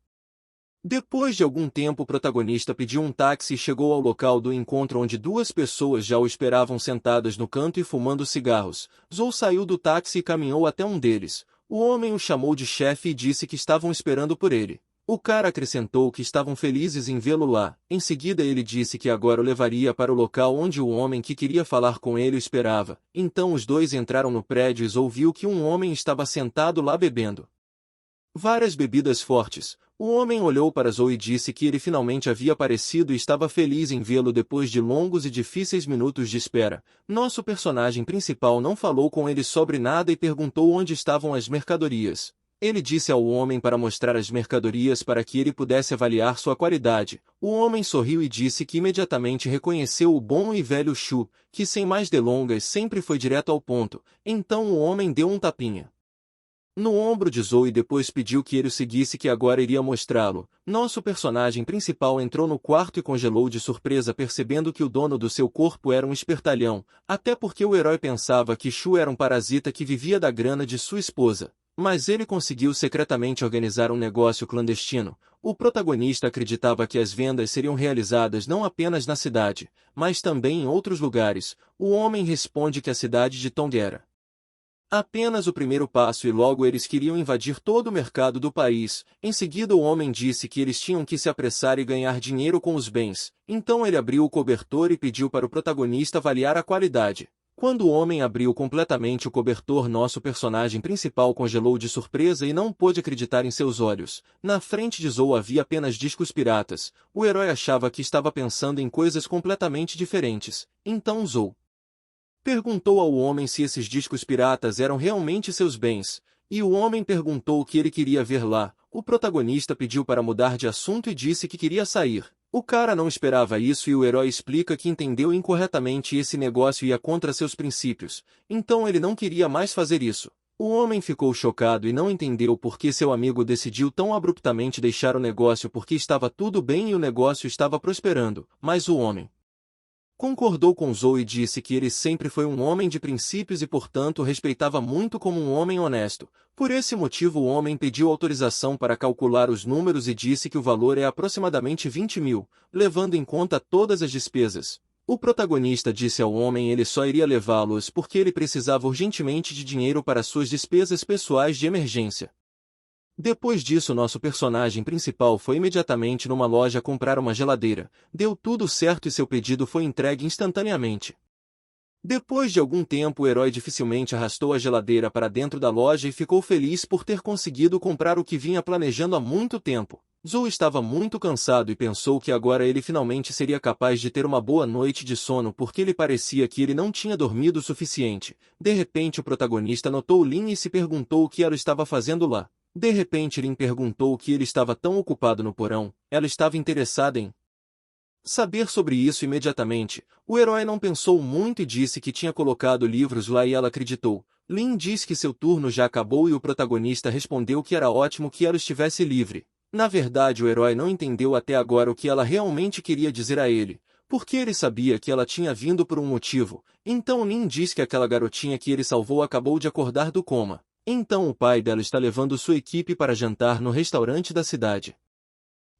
Depois de algum tempo o protagonista pediu um táxi e chegou ao local do encontro onde duas pessoas já o esperavam sentadas no canto e fumando cigarros. Zou saiu do táxi e caminhou até um deles. O homem o chamou de chefe e disse que estavam esperando por ele. O cara acrescentou que estavam felizes em vê-lo lá. Em seguida ele disse que agora o levaria para o local onde o homem que queria falar com ele o esperava. Então os dois entraram no prédio e Zou viu que um homem estava sentado lá bebendo várias bebidas fortes. O homem olhou para Zou e disse que ele finalmente havia aparecido e estava feliz em vê-lo depois de longos e difíceis minutos de espera. Nosso personagem principal não falou com ele sobre nada e perguntou onde estavam as mercadorias. Ele disse ao homem para mostrar as mercadorias para que ele pudesse avaliar sua qualidade. O homem sorriu e disse que imediatamente reconheceu o bom e velho Shu, que sem mais delongas sempre foi direto ao ponto. Então o homem deu um tapinha no ombro de Zou e depois pediu que ele o seguisse, que agora iria mostrá-lo. Nosso personagem principal entrou no quarto e congelou de surpresa percebendo que o dono do seu corpo era um espertalhão, até porque o herói pensava que Shu era um parasita que vivia da grana de sua esposa. Mas ele conseguiu secretamente organizar um negócio clandestino. O protagonista acreditava que as vendas seriam realizadas não apenas na cidade, mas também em outros lugares. O homem responde que a cidade de Tong era apenas o primeiro passo e logo eles queriam invadir todo o mercado do país. Em seguida o homem disse que eles tinham que se apressar e ganhar dinheiro com os bens. Então ele abriu o cobertor e pediu para o protagonista avaliar a qualidade. Quando o homem abriu completamente o cobertor, nosso personagem principal congelou de surpresa e não pôde acreditar em seus olhos. Na frente de Zou havia apenas discos piratas. O herói achava que estava pensando em coisas completamente diferentes. Então Zou perguntou ao homem se esses discos piratas eram realmente seus bens, e o homem perguntou o que ele queria ver lá. O protagonista pediu para mudar de assunto e disse que queria sair. O cara não esperava isso e o herói explica que entendeu incorretamente e esse negócio ia contra seus princípios, então ele não queria mais fazer isso. O homem ficou chocado e não entendeu por que seu amigo decidiu tão abruptamente deixar o negócio, porque estava tudo bem e o negócio estava prosperando, mas o homem concordou com Zou e disse que ele sempre foi um homem de princípios e portanto respeitava muito como um homem honesto. Por esse motivo o homem pediu autorização para calcular os números e disse que o valor é aproximadamente 20 mil, levando em conta todas as despesas. O protagonista disse ao homem ele só iria levá-los porque ele precisava urgentemente de dinheiro para suas despesas pessoais de emergência. Depois disso nosso personagem principal foi imediatamente numa loja comprar uma geladeira. Deu tudo certo e seu pedido foi entregue instantaneamente. Depois de algum tempo o herói dificilmente arrastou a geladeira para dentro da loja e ficou feliz por ter conseguido comprar o que vinha planejando há muito tempo. Zou estava muito cansado e pensou que agora ele finalmente seria capaz de ter uma boa noite de sono porque lhe parecia que ele não tinha dormido o suficiente. De repente o protagonista notou Lin e se perguntou o que ela estava fazendo lá. De repente Lin perguntou que ele estava tão ocupado no porão. Ela estava interessada em saber sobre isso imediatamente. O herói não pensou muito e disse que tinha colocado livros lá e ela acreditou. Lin disse que seu turno já acabou e o protagonista respondeu que era ótimo que ela estivesse livre. Na verdade o herói não entendeu até agora o que ela realmente queria dizer a ele, porque ele sabia que ela tinha vindo por um motivo. Então Lin disse que aquela garotinha que ele salvou acabou de acordar do coma. Então o pai dela está levando sua equipe para jantar no restaurante da cidade.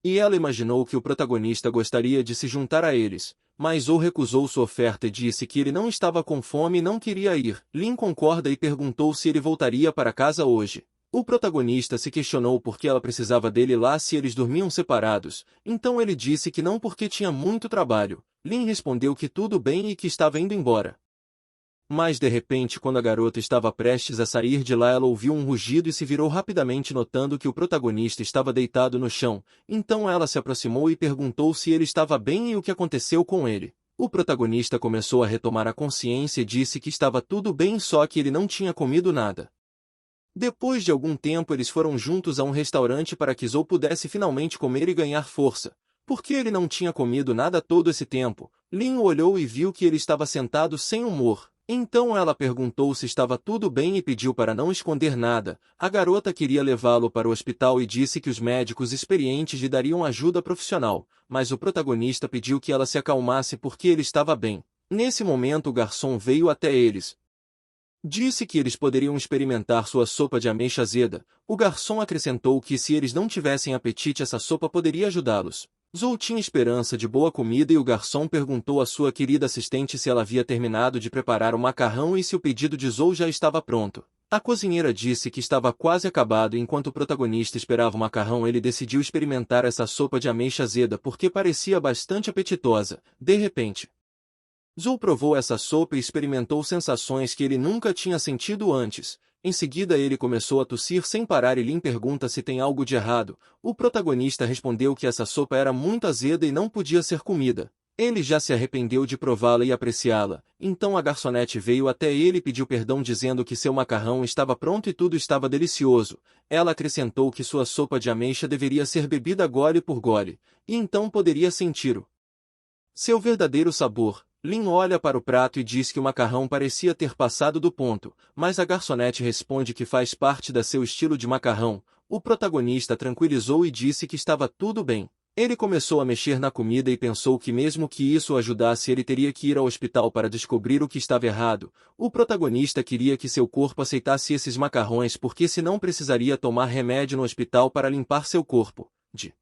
E ela imaginou que o protagonista gostaria de se juntar a eles, mas Zou recusou sua oferta e disse que ele não estava com fome e não queria ir. Lin concorda e perguntou se ele voltaria para casa hoje. O protagonista se questionou por que ela precisava dele lá se eles dormiam separados, então ele disse que não porque tinha muito trabalho. Lin respondeu que tudo bem e que estava indo embora. Mas de repente quando a garota estava prestes a sair de lá ela ouviu um rugido e se virou rapidamente notando que o protagonista estava deitado no chão. Então ela se aproximou e perguntou se ele estava bem e o que aconteceu com ele. O protagonista começou a retomar a consciência e disse que estava tudo bem, só que ele não tinha comido nada. Depois de algum tempo eles foram juntos a um restaurante para que Zou pudesse finalmente comer e ganhar força. Porque ele não tinha comido nada todo esse tempo. Lin o olhou e viu que ele estava sentado sem humor. Então ela perguntou se estava tudo bem e pediu para não esconder nada. A garota queria levá-lo para o hospital e disse que os médicos experientes lhe dariam ajuda profissional, mas o protagonista pediu que ela se acalmasse porque ele estava bem. Nesse momento o garçom veio até eles. Disse que eles poderiam experimentar sua sopa de ameixa azeda. O garçom acrescentou que se eles não tivessem apetite essa sopa poderia ajudá-los. Zou tinha esperança de boa comida e o garçom perguntou à sua querida assistente se ela havia terminado de preparar o macarrão e se o pedido de Zou já estava pronto. A cozinheira disse que estava quase acabado e enquanto o protagonista esperava o macarrão ele decidiu experimentar essa sopa de ameixa azeda porque parecia bastante apetitosa. De repente, Zhou provou essa sopa e experimentou sensações que ele nunca tinha sentido antes. Em seguida ele começou a tossir sem parar e Lin pergunta se tem algo de errado. O protagonista respondeu que essa sopa era muito azeda e não podia ser comida. Ele já se arrependeu de prová-la e apreciá-la, então a garçonete veio até ele e pediu perdão dizendo que seu macarrão estava pronto e tudo estava delicioso. Ela acrescentou que sua sopa de ameixa deveria ser bebida gole por gole, e então poderia sentir o seu verdadeiro sabor. Lin olha para o prato e diz que o macarrão parecia ter passado do ponto, mas a garçonete responde que faz parte da seu estilo de macarrão. O protagonista tranquilizou e disse que estava tudo bem. Ele começou a mexer na comida e pensou que mesmo que isso o ajudasse ele teria que ir ao hospital para descobrir o que estava errado. O protagonista queria que seu corpo aceitasse esses macarrões porque senão precisaria tomar remédio no hospital para limpar seu corpo. De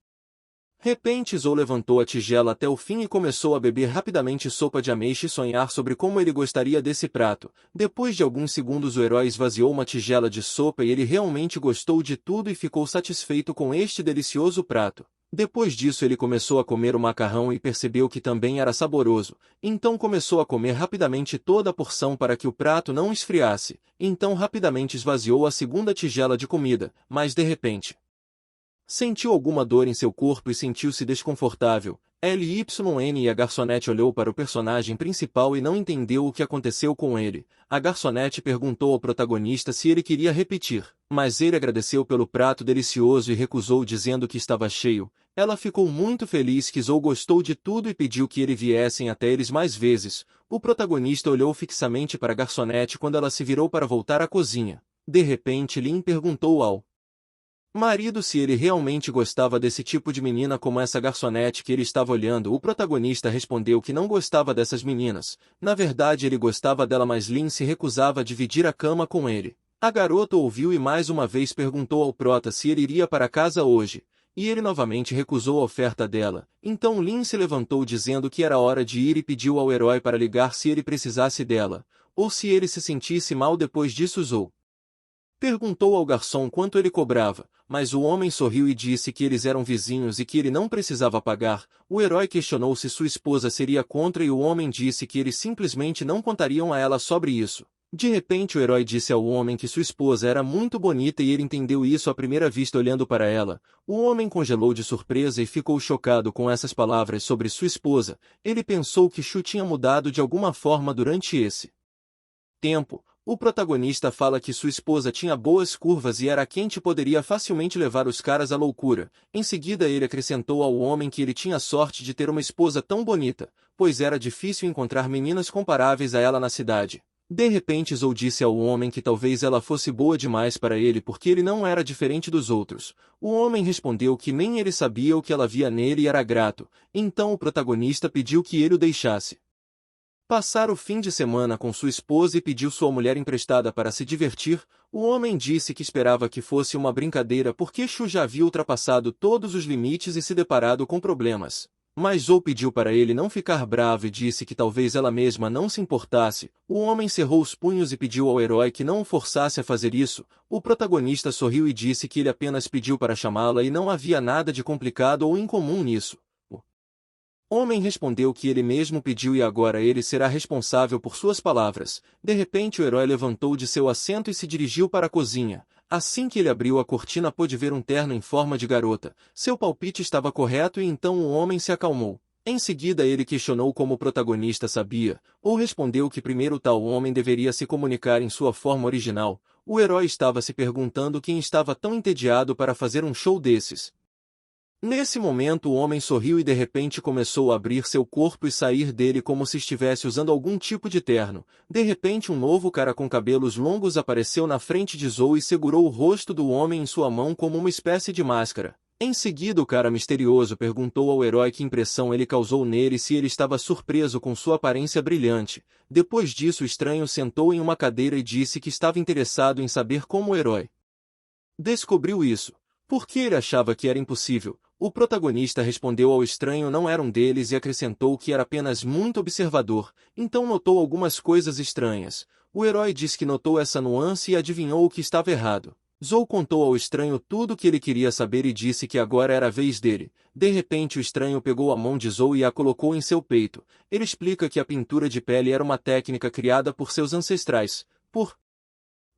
repente Zhou levantou a tigela até o fim e começou a beber rapidamente sopa de ameixa e sonhar sobre como ele gostaria desse prato. Depois de alguns segundos o herói esvaziou uma tigela de sopa e ele realmente gostou de tudo e ficou satisfeito com este delicioso prato. Depois disso ele começou a comer o macarrão e percebeu que também era saboroso, então começou a comer rapidamente toda a porção para que o prato não esfriasse, então rapidamente esvaziou a segunda tigela de comida, mas de repente sentiu alguma dor em seu corpo e sentiu-se desconfortável. LYN e a garçonete olhou para o personagem principal e não entendeu o que aconteceu com ele. A garçonete perguntou ao protagonista se ele queria repetir, mas ele agradeceu pelo prato delicioso e recusou dizendo que estava cheio. Ela ficou muito feliz que Zhou gostou de tudo e pediu que ele viessem até eles mais vezes. O protagonista olhou fixamente para a garçonete quando ela se virou para voltar à cozinha. De repente Lin perguntou ao marido se ele realmente gostava desse tipo de menina como essa garçonete que ele estava olhando. O protagonista respondeu que não gostava dessas meninas. Na verdade ele gostava dela, mas Lin se recusava a dividir a cama com ele. A garota ouviu e mais uma vez perguntou ao prota se ele iria para casa hoje, e ele novamente recusou a oferta dela. Então Lin se levantou dizendo que era hora de ir e pediu ao herói para ligar se ele precisasse dela, ou se ele se sentisse mal depois disso. Zhou perguntou ao garçom quanto ele cobrava, mas o homem sorriu e disse que eles eram vizinhos e que ele não precisava pagar. O herói questionou se sua esposa seria contra e o homem disse que eles simplesmente não contariam a ela sobre isso. De repente o herói disse ao homem que sua esposa era muito bonita e ele entendeu isso à primeira vista olhando para ela. O homem congelou de surpresa e ficou chocado com essas palavras sobre sua esposa. Ele pensou que Shu tinha mudado de alguma forma durante esse tempo. O protagonista fala que sua esposa tinha boas curvas e era quente e poderia facilmente levar os caras à loucura. Em seguida ele acrescentou ao homem que ele tinha sorte de ter uma esposa tão bonita, pois era difícil encontrar meninas comparáveis a ela na cidade. De repente Zhou disse ao homem que talvez ela fosse boa demais para ele porque ele não era diferente dos outros. O homem respondeu que nem ele sabia o que ela via nele e era grato. Então o protagonista pediu que ele o deixasse passar o fim de semana com sua esposa e pediu sua mulher emprestada para se divertir. O homem disse que esperava que fosse uma brincadeira porque Shu já havia ultrapassado todos os limites e se deparado com problemas. Mas Zhou pediu para ele não ficar bravo e disse que talvez ela mesma não se importasse. O homem cerrou os punhos e pediu ao herói que não o forçasse a fazer isso. O protagonista sorriu e disse que ele apenas pediu para chamá-la e não havia nada de complicado ou incomum nisso. O homem respondeu que ele mesmo pediu e agora ele será responsável por suas palavras. De repente o herói levantou de seu assento e se dirigiu para a cozinha. Assim que ele abriu a cortina pôde ver um terno em forma de garota. Seu palpite estava correto e então o homem se acalmou. Em seguida ele questionou como o protagonista sabia, ou respondeu que primeiro tal homem deveria se comunicar em sua forma original. O herói estava se perguntando quem estava tão entediado para fazer um show desses. Nesse momento o homem sorriu e de repente começou a abrir seu corpo e sair dele como se estivesse usando algum tipo de terno. De repente um novo cara com cabelos longos apareceu na frente de Zhou e segurou o rosto do homem em sua mão como uma espécie de máscara. Em seguida o cara misterioso perguntou ao herói que impressão ele causou nele e se ele estava surpreso com sua aparência brilhante. Depois disso o estranho sentou em uma cadeira e disse que estava interessado em saber como o herói descobriu isso. Porque ele achava que era impossível. O protagonista respondeu ao estranho não era um deles e acrescentou que era apenas muito observador, então notou algumas coisas estranhas. O herói disse que notou essa nuance e adivinhou o que estava errado. Zou contou ao estranho tudo o que ele queria saber e disse que agora era a vez dele. De repente o estranho pegou a mão de Zou e a colocou em seu peito. Ele explica que a pintura de pele era uma técnica criada por seus ancestrais. Por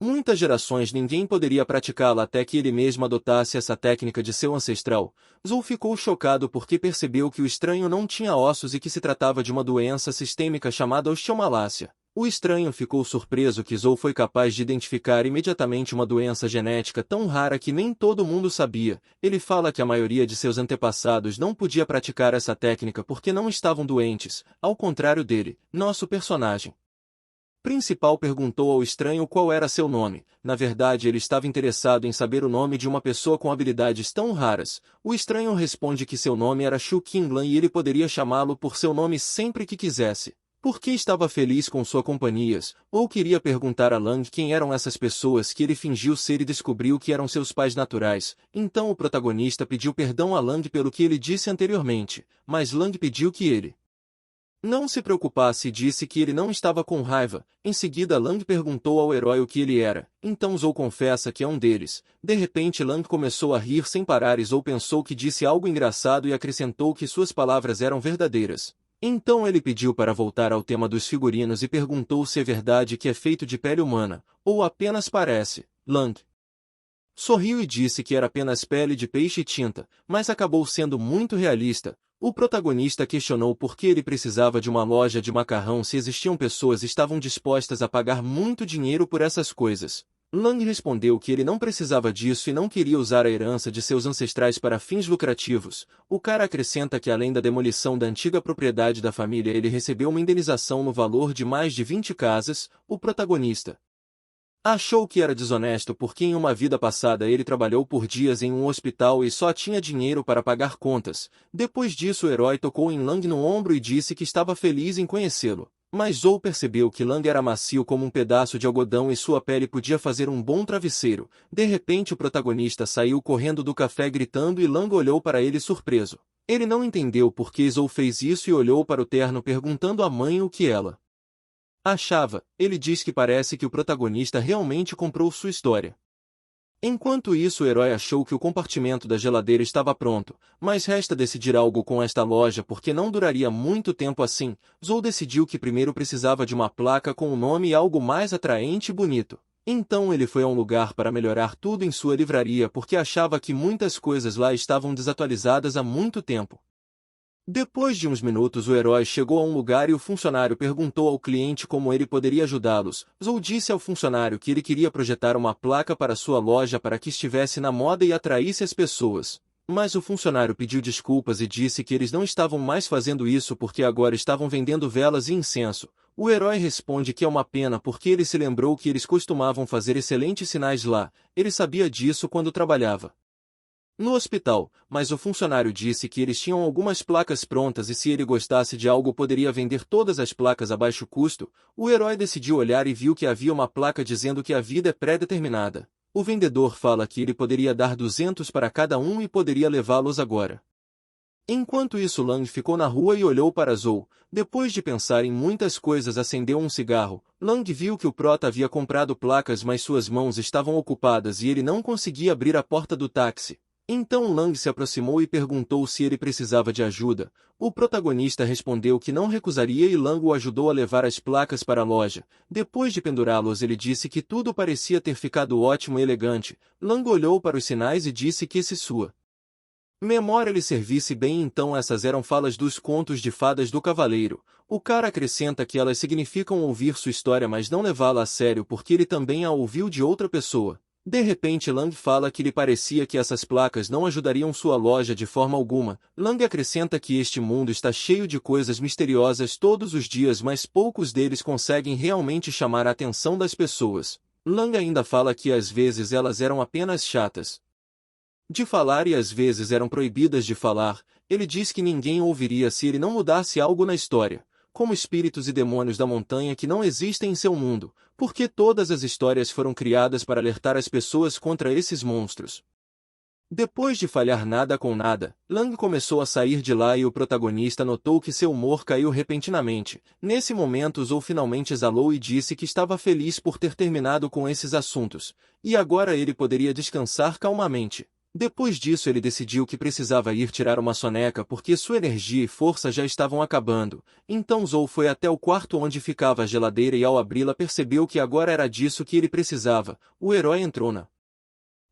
muitas gerações ninguém poderia praticá-la até que ele mesmo adotasse essa técnica de seu ancestral. Zou ficou chocado porque percebeu que o estranho não tinha ossos e que se tratava de uma doença sistêmica chamada osteomalácia. O estranho ficou surpreso que Zou foi capaz de identificar imediatamente uma doença genética tão rara que nem todo mundo sabia. Ele fala que a maioria de seus antepassados não podia praticar essa técnica porque não estavam doentes, ao contrário dele, nosso personagem principal perguntou ao estranho qual era seu nome. Na verdade, ele estava interessado em saber o nome de uma pessoa com habilidades tão raras. O estranho responde que seu nome era Shu Qinglan e ele poderia chamá-lo por seu nome sempre que quisesse. Porque estava feliz com sua companhia, ou queria perguntar a Lang quem eram essas pessoas que ele fingiu ser e descobriu que eram seus pais naturais. Então o protagonista pediu perdão a Lang pelo que ele disse anteriormente, mas Lang pediu que ele não se preocupasse e disse que ele não estava com raiva. Em seguida Lang perguntou ao herói o que ele era. Então Zou confessa que é um deles. De repente Lang começou a rir sem parar e Zou pensou que disse algo engraçado e acrescentou que suas palavras eram verdadeiras. Então ele pediu para voltar ao tema dos figurinos e perguntou se é verdade que é feito de pele humana, ou apenas parece. Lang sorriu e disse que era apenas pele de peixe e tinta, mas acabou sendo muito realista. O protagonista questionou por que ele precisava de uma loja de macarrão se existiam pessoas que estavam dispostas a pagar muito dinheiro por essas coisas. Lang respondeu que ele não precisava disso e não queria usar a herança de seus ancestrais para fins lucrativos. O cara acrescenta que além da demolição da antiga propriedade da família ele recebeu uma indenização no valor de mais de 20 casas. O protagonista achou que era desonesto porque em uma vida passada ele trabalhou por dias em um hospital e só tinha dinheiro para pagar contas. Depois disso o herói tocou em Lang no ombro e disse que estava feliz em conhecê-lo. Mas Zou percebeu que Lang era macio como um pedaço de algodão e sua pele podia fazer um bom travesseiro. De repente o protagonista saiu correndo do café gritando e Lang olhou para ele surpreso. Ele não entendeu por que Zou fez isso e olhou para o terno perguntando à mãe o que ela achava. Ele diz que parece que o protagonista realmente comprou sua história. Enquanto isso o herói achou que o compartimento da geladeira estava pronto, mas resta decidir algo com esta loja porque não duraria muito tempo assim. Zou decidiu que primeiro precisava de uma placa com o nome e algo mais atraente e bonito. Então ele foi a um lugar para melhorar tudo em sua livraria porque achava que muitas coisas lá estavam desatualizadas há muito tempo. Depois de uns minutos o herói chegou a um lugar e o funcionário perguntou ao cliente como ele poderia ajudá-los. Zou disse ao funcionário que ele queria projetar uma placa para sua loja para que estivesse na moda e atraísse as pessoas. Mas o funcionário pediu desculpas e disse que eles não estavam mais fazendo isso porque agora estavam vendendo velas e incenso. O herói responde que é uma pena porque ele se lembrou que eles costumavam fazer excelentes sinais lá. Ele sabia disso quando trabalhava no hospital, mas o funcionário disse que eles tinham algumas placas prontas e se ele gostasse de algo poderia vender todas as placas a baixo custo. O herói decidiu olhar e viu que havia uma placa dizendo que a vida é pré-determinada. O vendedor fala que ele poderia dar 200 para cada um e poderia levá-los agora. Enquanto isso Lang ficou na rua e olhou para Zou. Depois de pensar em muitas coisas acendeu um cigarro. Lang viu que o prota havia comprado placas mas suas mãos estavam ocupadas e ele não conseguia abrir a porta do táxi. Então Lang se aproximou e perguntou se ele precisava de ajuda. O protagonista respondeu que não recusaria e Lang o ajudou a levar as placas para a loja. Depois de pendurá-los ele disse que tudo parecia ter ficado ótimo e elegante. Lang olhou para os sinais e disse que se sua memória lhe servisse bem então essas eram falas dos contos de fadas do cavaleiro. O cara acrescenta que elas significam ouvir sua história mas não levá-la a sério porque ele também a ouviu de outra pessoa. De repente Lang fala que lhe parecia que essas placas não ajudariam sua loja de forma alguma. Lang acrescenta que este mundo está cheio de coisas misteriosas todos os dias mas poucos deles conseguem realmente chamar a atenção das pessoas. Lang ainda fala que às vezes elas eram apenas chatas de falar e às vezes eram proibidas de falar. Ele diz que ninguém ouviria se ele não mudasse algo na história, como espíritos e demônios da montanha que não existem em seu mundo, porque todas as histórias foram criadas para alertar as pessoas contra esses monstros. Depois de falhar nada com nada, Lang começou a sair de lá e o protagonista notou que seu humor caiu repentinamente. Nesse momento Zou finalmente exalou e disse que estava feliz por ter terminado com esses assuntos, e agora ele poderia descansar calmamente. Depois disso ele decidiu que precisava ir tirar uma soneca porque sua energia e força já estavam acabando. Então Zou foi até o quarto onde ficava a geladeira e ao abri-la percebeu que agora era disso que ele precisava. O herói entrou na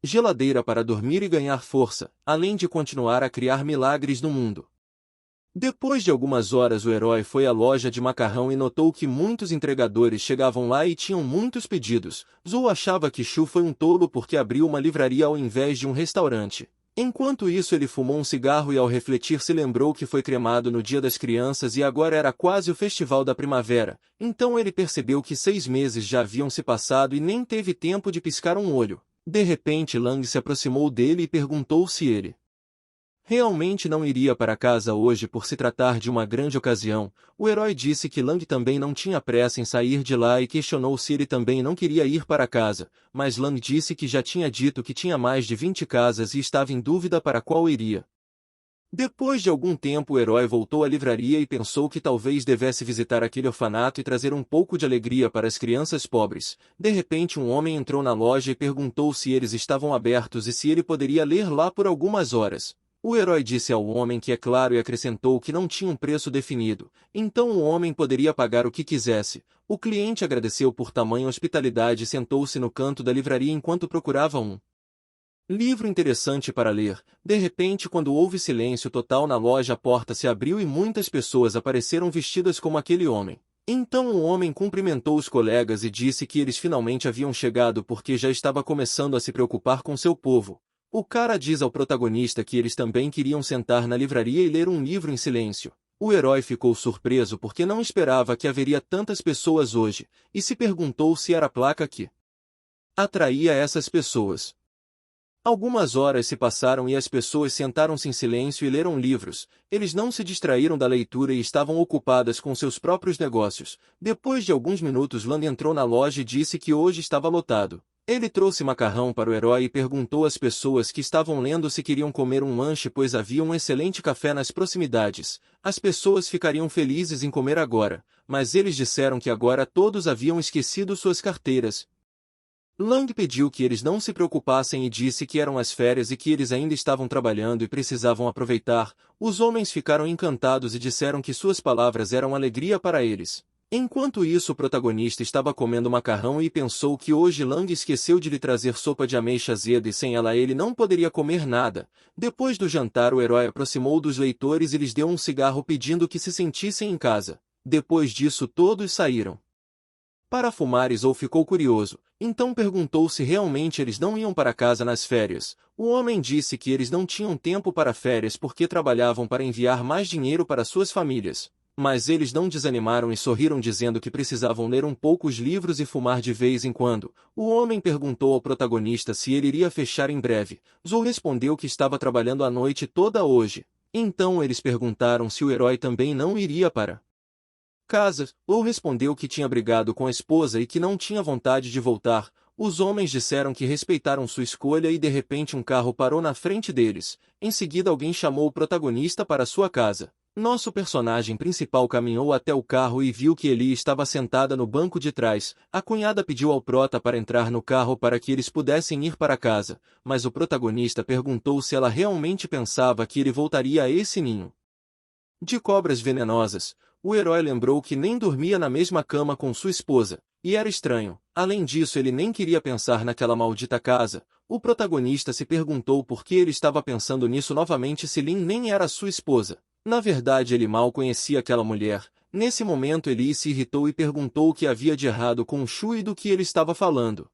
geladeira para dormir e ganhar força, além de continuar a criar milagres no mundo. Depois de algumas horas o herói foi à loja de macarrão e notou que muitos entregadores chegavam lá e tinham muitos pedidos. Zou achava que Shu foi um tolo porque abriu uma livraria ao invés de um restaurante. Enquanto isso ele fumou um cigarro e ao refletir se lembrou que foi cremado no Dia das Crianças e agora era quase o festival da primavera. Então ele percebeu que 6 meses já haviam se passado e nem teve tempo de piscar um olho. De repente Lang se aproximou dele e perguntou se ele realmente não iria para casa hoje por se tratar de uma grande ocasião. O herói disse que Lang também não tinha pressa em sair de lá e questionou se ele também não queria ir para casa, mas Lang disse que já tinha dito que tinha mais de 20 casas e estava em dúvida para qual iria. Depois de algum tempo o herói voltou à livraria e pensou que talvez devesse visitar aquele orfanato e trazer um pouco de alegria para as crianças pobres. De repente um homem entrou na loja e perguntou se eles estavam abertos e se ele poderia ler lá por algumas horas. O herói disse ao homem que é claro e acrescentou que não tinha um preço definido, então o homem poderia pagar o que quisesse. O cliente agradeceu por tamanha hospitalidade e sentou-se no canto da livraria enquanto procurava um livro interessante para ler. De repente, quando houve silêncio total na loja, a porta se abriu e muitas pessoas apareceram vestidas como aquele homem. Então o homem cumprimentou os colegas e disse que eles finalmente haviam chegado porque já estava começando a se preocupar com seu povo. O cara diz ao protagonista que eles também queriam sentar na livraria e ler um livro em silêncio. O herói ficou surpreso porque não esperava que haveria tantas pessoas hoje, e se perguntou se era a placa que atraía essas pessoas. Algumas horas se passaram e as pessoas sentaram-se em silêncio e leram livros. Eles não se distraíram da leitura e estavam ocupadas com seus próprios negócios. Depois de alguns minutos Lang entrou na loja e disse que hoje estava lotado. Ele trouxe macarrão para o herói e perguntou às pessoas que estavam lendo se queriam comer um lanche pois havia um excelente café nas proximidades. As pessoas ficariam felizes em comer agora, mas eles disseram que agora todos haviam esquecido suas carteiras. Lang pediu que eles não se preocupassem e disse que eram as férias e que eles ainda estavam trabalhando e precisavam aproveitar. Os homens ficaram encantados e disseram que suas palavras eram alegria para eles. Enquanto isso o protagonista estava comendo macarrão e pensou que hoje Lang esqueceu de lhe trazer sopa de ameixa azeda e sem ela ele não poderia comer nada. Depois do jantar o herói aproximou dos leitores e lhes deu um cigarro pedindo que se sentissem em casa. Depois disso todos saíram para fumar e Zou ficou curioso, então perguntou se realmente eles não iam para casa nas férias. O homem disse que eles não tinham tempo para férias porque trabalhavam para enviar mais dinheiro para suas famílias. Mas eles não desanimaram e sorriram dizendo que precisavam ler um pouco os livros e fumar de vez em quando. O homem perguntou ao protagonista se ele iria fechar em breve. Zou respondeu que estava trabalhando a noite toda hoje. Então eles perguntaram se o herói também não iria para casa. Ou respondeu que tinha brigado com a esposa e que não tinha vontade de voltar. Os homens disseram que respeitaram sua escolha e de repente um carro parou na frente deles. Em seguida alguém chamou o protagonista para sua casa. Nosso personagem principal caminhou até o carro e viu que Eli estava sentada no banco de trás. A cunhada pediu ao prota para entrar no carro para que eles pudessem ir para casa, mas o protagonista perguntou se ela realmente pensava que ele voltaria a esse ninho de cobras venenosas. O herói lembrou que nem dormia na mesma cama com sua esposa, e era estranho. Além disso ele nem queria pensar naquela maldita casa. O protagonista se perguntou por que ele estava pensando nisso novamente se Lin nem era sua esposa. Na verdade ele mal conhecia aquela mulher. Nesse momento Eli se irritou e perguntou o que havia de errado com o Shu e do que ele estava falando.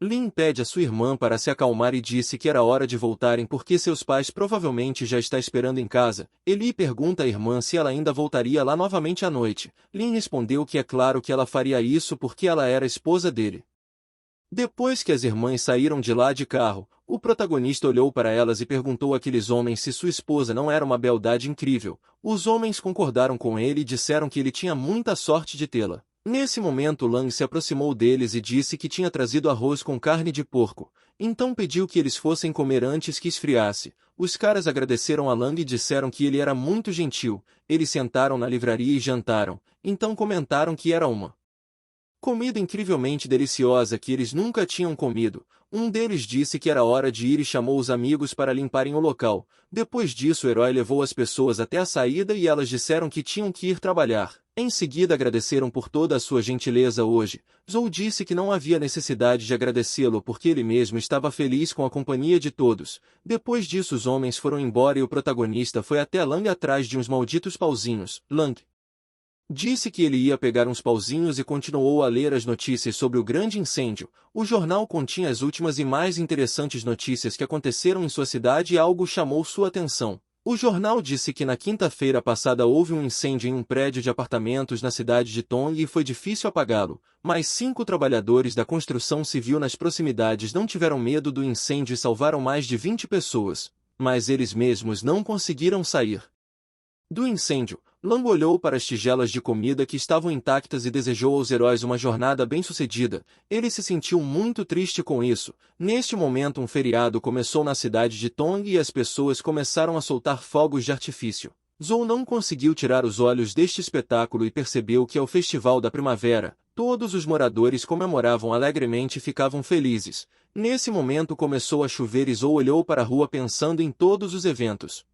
Lin pede a sua irmã para se acalmar e disse que era hora de voltarem porque seus pais provavelmente já estão esperando em casa. Eli pergunta à irmã se ela ainda voltaria lá novamente à noite. Lin respondeu que é claro que ela faria isso porque ela era esposa dele. Depois que as irmãs saíram de lá de carro, o protagonista olhou para elas e perguntou àqueles homens se sua esposa não era uma beldade incrível. Os homens concordaram com ele e disseram que ele tinha muita sorte de tê-la. Nesse momento Lang se aproximou deles e disse que tinha trazido arroz com carne de porco. então pediu que eles fossem comer antes que esfriasse. Os caras agradeceram a Lang e disseram que ele era muito gentil. Eles sentaram na livraria e jantaram, então comentaram que era uma comida incrivelmente deliciosa que eles nunca tinham comido. Um deles disse que era hora de ir e chamou os amigos para limparem o local. Depois disso o herói levou as pessoas até a saída e elas disseram que tinham que ir trabalhar. Em seguida agradeceram por toda a sua gentileza hoje. Zou disse que não havia necessidade de agradecê-lo porque ele mesmo estava feliz com a companhia de todos. Depois disso os homens foram embora e o protagonista foi até Lang atrás de uns malditos pauzinhos. Lang disse que ele ia pegar uns pauzinhos e continuou a ler as notícias sobre o grande incêndio. O jornal continha as últimas e mais interessantes notícias que aconteceram em sua cidade e algo chamou sua atenção. O jornal disse que na quinta-feira passada houve um incêndio em um prédio de apartamentos na cidade de Tong e foi difícil apagá-lo, mas 5 trabalhadores da construção civil nas proximidades não tiveram medo do incêndio e salvaram mais de 20 pessoas, mas eles mesmos não conseguiram sair do incêndio. Lang olhou para as tigelas de comida que estavam intactas e desejou aos heróis uma jornada bem-sucedida. Ele se sentiu muito triste com isso. Neste momento um feriado começou na cidade de Tong e as pessoas começaram a soltar fogos de artifício. Zou não conseguiu tirar os olhos deste espetáculo e percebeu que ao festival da primavera, todos os moradores comemoravam alegremente e ficavam felizes. Nesse momento começou a chover e Zou olhou para a rua pensando em todos os eventos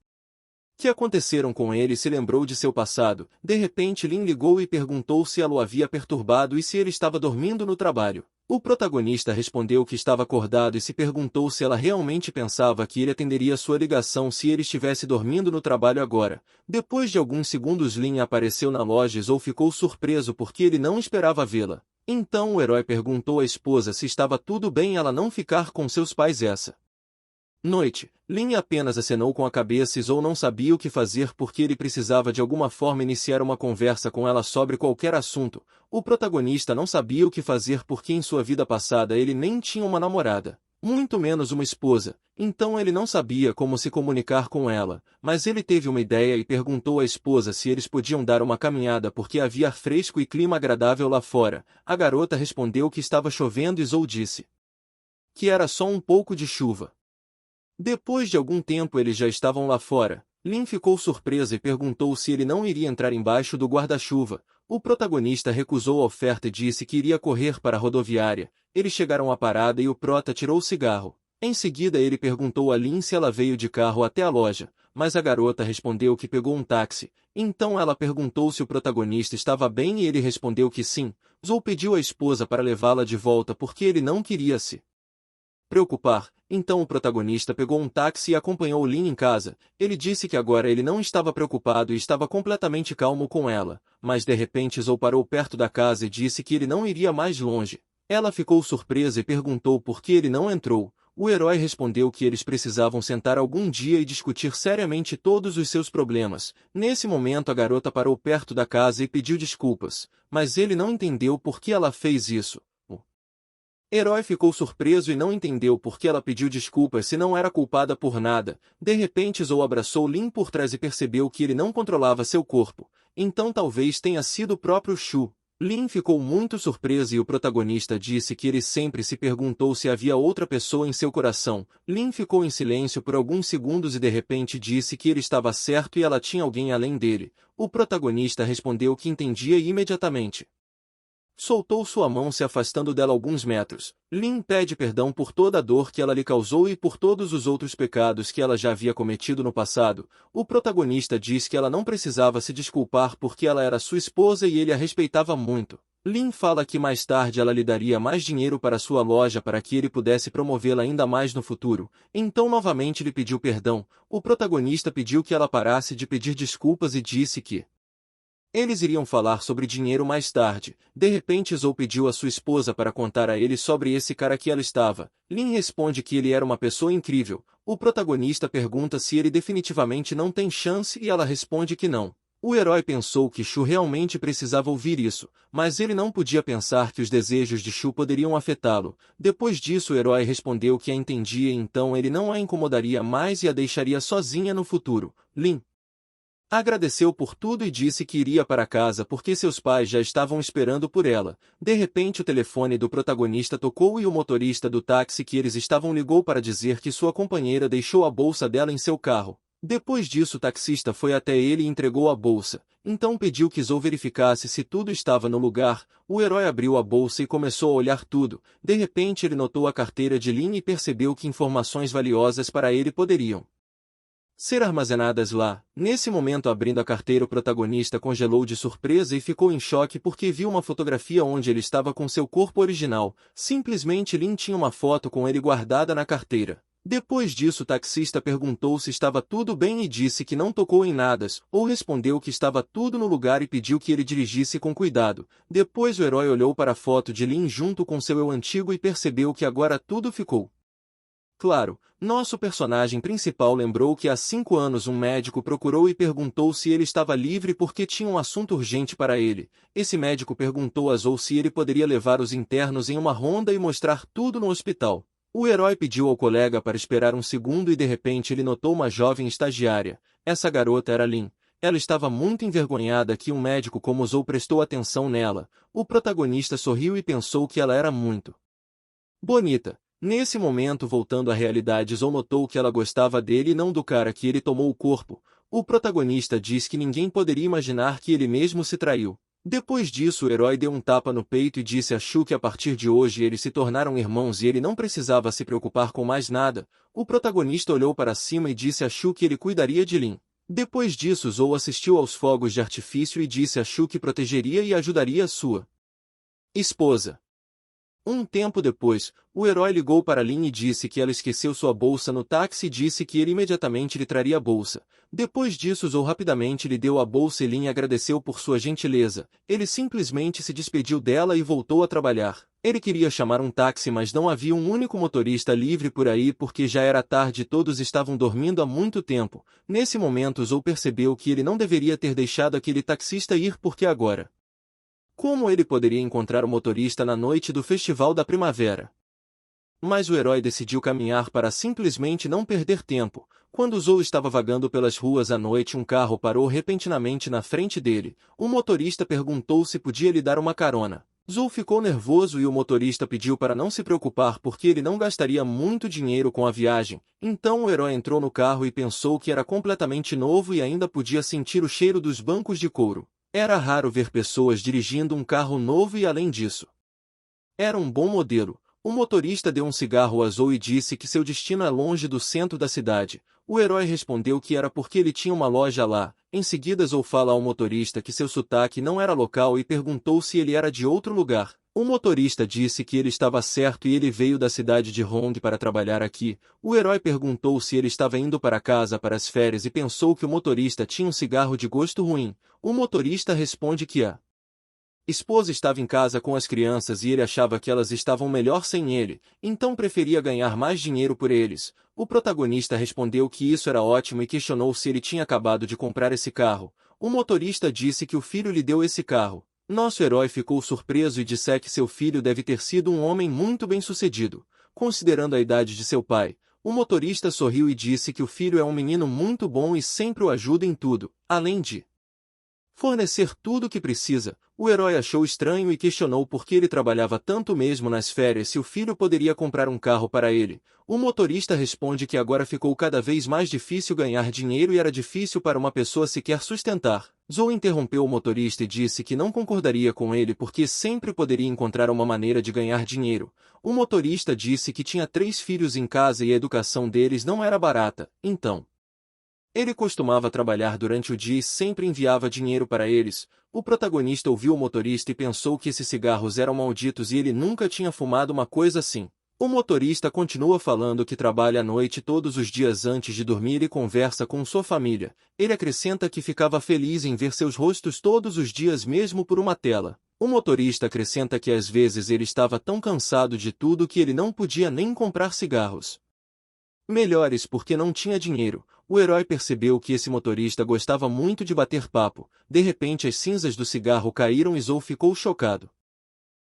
que aconteceram com ele e se lembrou de seu passado. De repente Lin ligou e perguntou se ela o havia perturbado e se ele estava dormindo no trabalho. O protagonista respondeu que estava acordado e se perguntou se ela realmente pensava que ele atenderia sua ligação se ele estivesse dormindo no trabalho agora. Depois de alguns segundos Lin apareceu na loja e Zou ficou surpreso porque ele não esperava vê-la. Então o herói perguntou à esposa se estava tudo bem ela não ficar com seus pais essa noite. Lin apenas acenou com a cabeça e Zou não sabia o que fazer porque ele precisava de alguma forma iniciar uma conversa com ela sobre qualquer assunto. O protagonista não sabia o que fazer porque em sua vida passada ele nem tinha uma namorada, muito menos uma esposa, então ele não sabia como se comunicar com ela, mas ele teve uma ideia e perguntou à esposa se eles podiam dar uma caminhada porque havia ar fresco e clima agradável lá fora. A garota respondeu que estava chovendo e Zou disse que era só um pouco de chuva. Depois de algum tempo eles já estavam lá fora. Lin ficou surpresa e perguntou se ele não iria entrar embaixo do guarda-chuva. O protagonista recusou a oferta e disse que iria correr para a rodoviária. Eles chegaram à parada e o prota tirou o cigarro. Em seguida ele perguntou a Lin se ela veio de carro até a loja, mas a garota respondeu que pegou um táxi. Então ela perguntou se o protagonista estava bem e ele respondeu que sim. Zou pediu à esposa para levá-la de volta porque ele não queria se preocupar. Então o protagonista pegou um táxi e acompanhou Lin em casa. Ele disse que agora ele não estava preocupado e estava completamente calmo com ela, mas de repente Zou parou perto da casa e disse que ele não iria mais longe. Ela ficou surpresa e perguntou por que ele não entrou. O herói respondeu que eles precisavam sentar algum dia e discutir seriamente todos os seus problemas. Nesse momento a garota parou perto da casa e pediu desculpas, mas ele não entendeu por que ela fez isso. Herói ficou surpreso e não entendeu por que ela pediu desculpas se não era culpada por nada. De repente Zou abraçou Lin por trás e percebeu que ele não controlava seu corpo. Então talvez tenha sido o próprio Shu. Lin ficou muito surpreso e o protagonista disse que ele sempre se perguntou se havia outra pessoa em seu coração. Lin ficou em silêncio por alguns segundos e de repente disse que ele estava certo e ela tinha alguém além dele. O protagonista respondeu que entendia e imediatamente soltou sua mão se afastando dela alguns metros. Lin pede perdão por toda a dor que ela lhe causou e por todos os outros pecados que ela já havia cometido no passado. O protagonista diz que ela não precisava se desculpar porque ela era sua esposa e ele a respeitava muito. Lin fala que mais tarde ela lhe daria mais dinheiro para sua loja para que ele pudesse promovê-la ainda mais no futuro. Então novamente lhe pediu perdão. O protagonista pediu que ela parasse de pedir desculpas e disse que eles iriam falar sobre dinheiro mais tarde. De repente Zou pediu a sua esposa para contar a ele sobre esse cara que ela estava. Lin responde que ele era uma pessoa incrível. O protagonista pergunta se ele definitivamente não tem chance e ela responde que não. O herói pensou que Shu realmente precisava ouvir isso, mas ele não podia pensar que os desejos de Shu poderiam afetá-lo. Depois disso o herói respondeu que a entendia e então ele não a incomodaria mais e a deixaria sozinha no futuro. Lin Agradeceu por tudo e disse que iria para casa porque seus pais já estavam esperando por ela. De repente o telefone do protagonista tocou e o motorista do táxi que eles estavam ligou para dizer que sua companheira deixou a bolsa dela em seu carro. Depois disso o taxista foi até ele e entregou a bolsa. Então pediu que Zou verificasse se tudo estava no lugar. O herói abriu a bolsa e começou a olhar tudo. De repente ele notou a carteira de Lin e percebeu que informações valiosas para ele poderiam ser armazenadas lá. Nesse momento, abrindo a carteira, o protagonista congelou de surpresa e ficou em choque porque viu uma fotografia onde ele estava com seu corpo original. Simplesmente Lin tinha uma foto com ele guardada na carteira. Depois disso, o taxista perguntou se estava tudo bem e disse que não tocou em nada, ou respondeu que estava tudo no lugar e pediu que ele dirigisse com cuidado. Depois o herói olhou para a foto de Lin junto com seu eu antigo e percebeu que agora tudo ficou claro. Nosso personagem principal lembrou que há 5 anos um médico procurou e perguntou se ele estava livre porque tinha um assunto urgente para ele. Esse médico perguntou a Zou se ele poderia levar os internos em uma ronda e mostrar tudo no hospital. O herói pediu ao colega para esperar um segundo e de repente ele notou uma jovem estagiária. Essa garota era Lin. Ela estava muito envergonhada que um médico como Zou prestou atenção nela. O protagonista sorriu e pensou que ela era muito bonita. Nesse momento, voltando à realidade, Zou notou que ela gostava dele e não do cara que ele tomou o corpo. O protagonista diz que ninguém poderia imaginar que ele mesmo se traiu. Depois disso, o herói deu um tapa no peito e disse a Shu que a partir de hoje eles se tornaram irmãos e ele não precisava se preocupar com mais nada. O protagonista olhou para cima e disse a Shu que ele cuidaria de Lin. Depois disso, Zou assistiu aos fogos de artifício e disse a Shu que protegeria e ajudaria a sua esposa. Um tempo depois, o herói ligou para Lin e disse que ela esqueceu sua bolsa no táxi e disse que ele imediatamente lhe traria a bolsa. Depois disso, Zou rapidamente lhe deu a bolsa e Lin agradeceu por sua gentileza. Ele simplesmente se despediu dela e voltou a trabalhar. Ele queria chamar um táxi, mas não havia um único motorista livre por aí porque já era tarde e todos estavam dormindo há muito tempo. Nesse momento, Zou percebeu que ele não deveria ter deixado aquele taxista ir porque agora como ele poderia encontrar o motorista na noite do Festival da Primavera? Mas o herói decidiu caminhar para simplesmente não perder tempo. Quando Zou estava vagando pelas ruas à noite, um carro parou repentinamente na frente dele. O motorista perguntou se podia lhe dar uma carona. Zou ficou nervoso e o motorista pediu para não se preocupar porque ele não gastaria muito dinheiro com a viagem. Então o herói entrou no carro e pensou que era completamente novo e ainda podia sentir o cheiro dos bancos de couro. Era raro ver pessoas dirigindo um carro novo e, além disso, era um bom modelo. O motorista deu um cigarro a Zou e disse que seu destino é longe do centro da cidade. O herói respondeu que era porque ele tinha uma loja lá. Em seguida, Zou fala ao motorista que seu sotaque não era local e perguntou se ele era de outro lugar. O motorista disse que ele estava certo e ele veio da cidade de Hong para trabalhar aqui. O herói perguntou se ele estava indo para casa para as férias e pensou que o motorista tinha um cigarro de gosto ruim. O motorista responde que a esposa estava em casa com as crianças e ele achava que elas estavam melhor sem ele, então preferia ganhar mais dinheiro por eles. O protagonista respondeu que isso era ótimo e questionou se ele tinha acabado de comprar esse carro. O motorista disse que o filho lhe deu esse carro. Nosso herói ficou surpreso e disse que seu filho deve ter sido um homem muito bem-sucedido, considerando a idade de seu pai. O motorista sorriu e disse que o filho é um menino muito bom e sempre o ajuda em tudo, além de fornecer tudo o que precisa. O herói achou estranho e questionou por que ele trabalhava tanto mesmo nas férias se o filho poderia comprar um carro para ele. O motorista responde que agora ficou cada vez mais difícil ganhar dinheiro e era difícil para uma pessoa sequer sustentar. Zou interrompeu o motorista e disse que não concordaria com ele porque sempre poderia encontrar uma maneira de ganhar dinheiro. O motorista disse que tinha 3 filhos em casa e a educação deles não era barata, então ele costumava trabalhar durante o dia e sempre enviava dinheiro para eles. O protagonista ouviu o motorista e pensou que esses cigarros eram malditos e ele nunca tinha fumado uma coisa assim. O motorista continua falando que trabalha à noite todos os dias antes de dormir e conversa com sua família. Ele acrescenta que ficava feliz em ver seus rostos todos os dias mesmo por uma tela. O motorista acrescenta que às vezes ele estava tão cansado de tudo que ele não podia nem comprar cigarros melhores porque não tinha dinheiro. O herói percebeu que esse motorista gostava muito de bater papo. De repente as cinzas do cigarro caíram e Zou ficou chocado.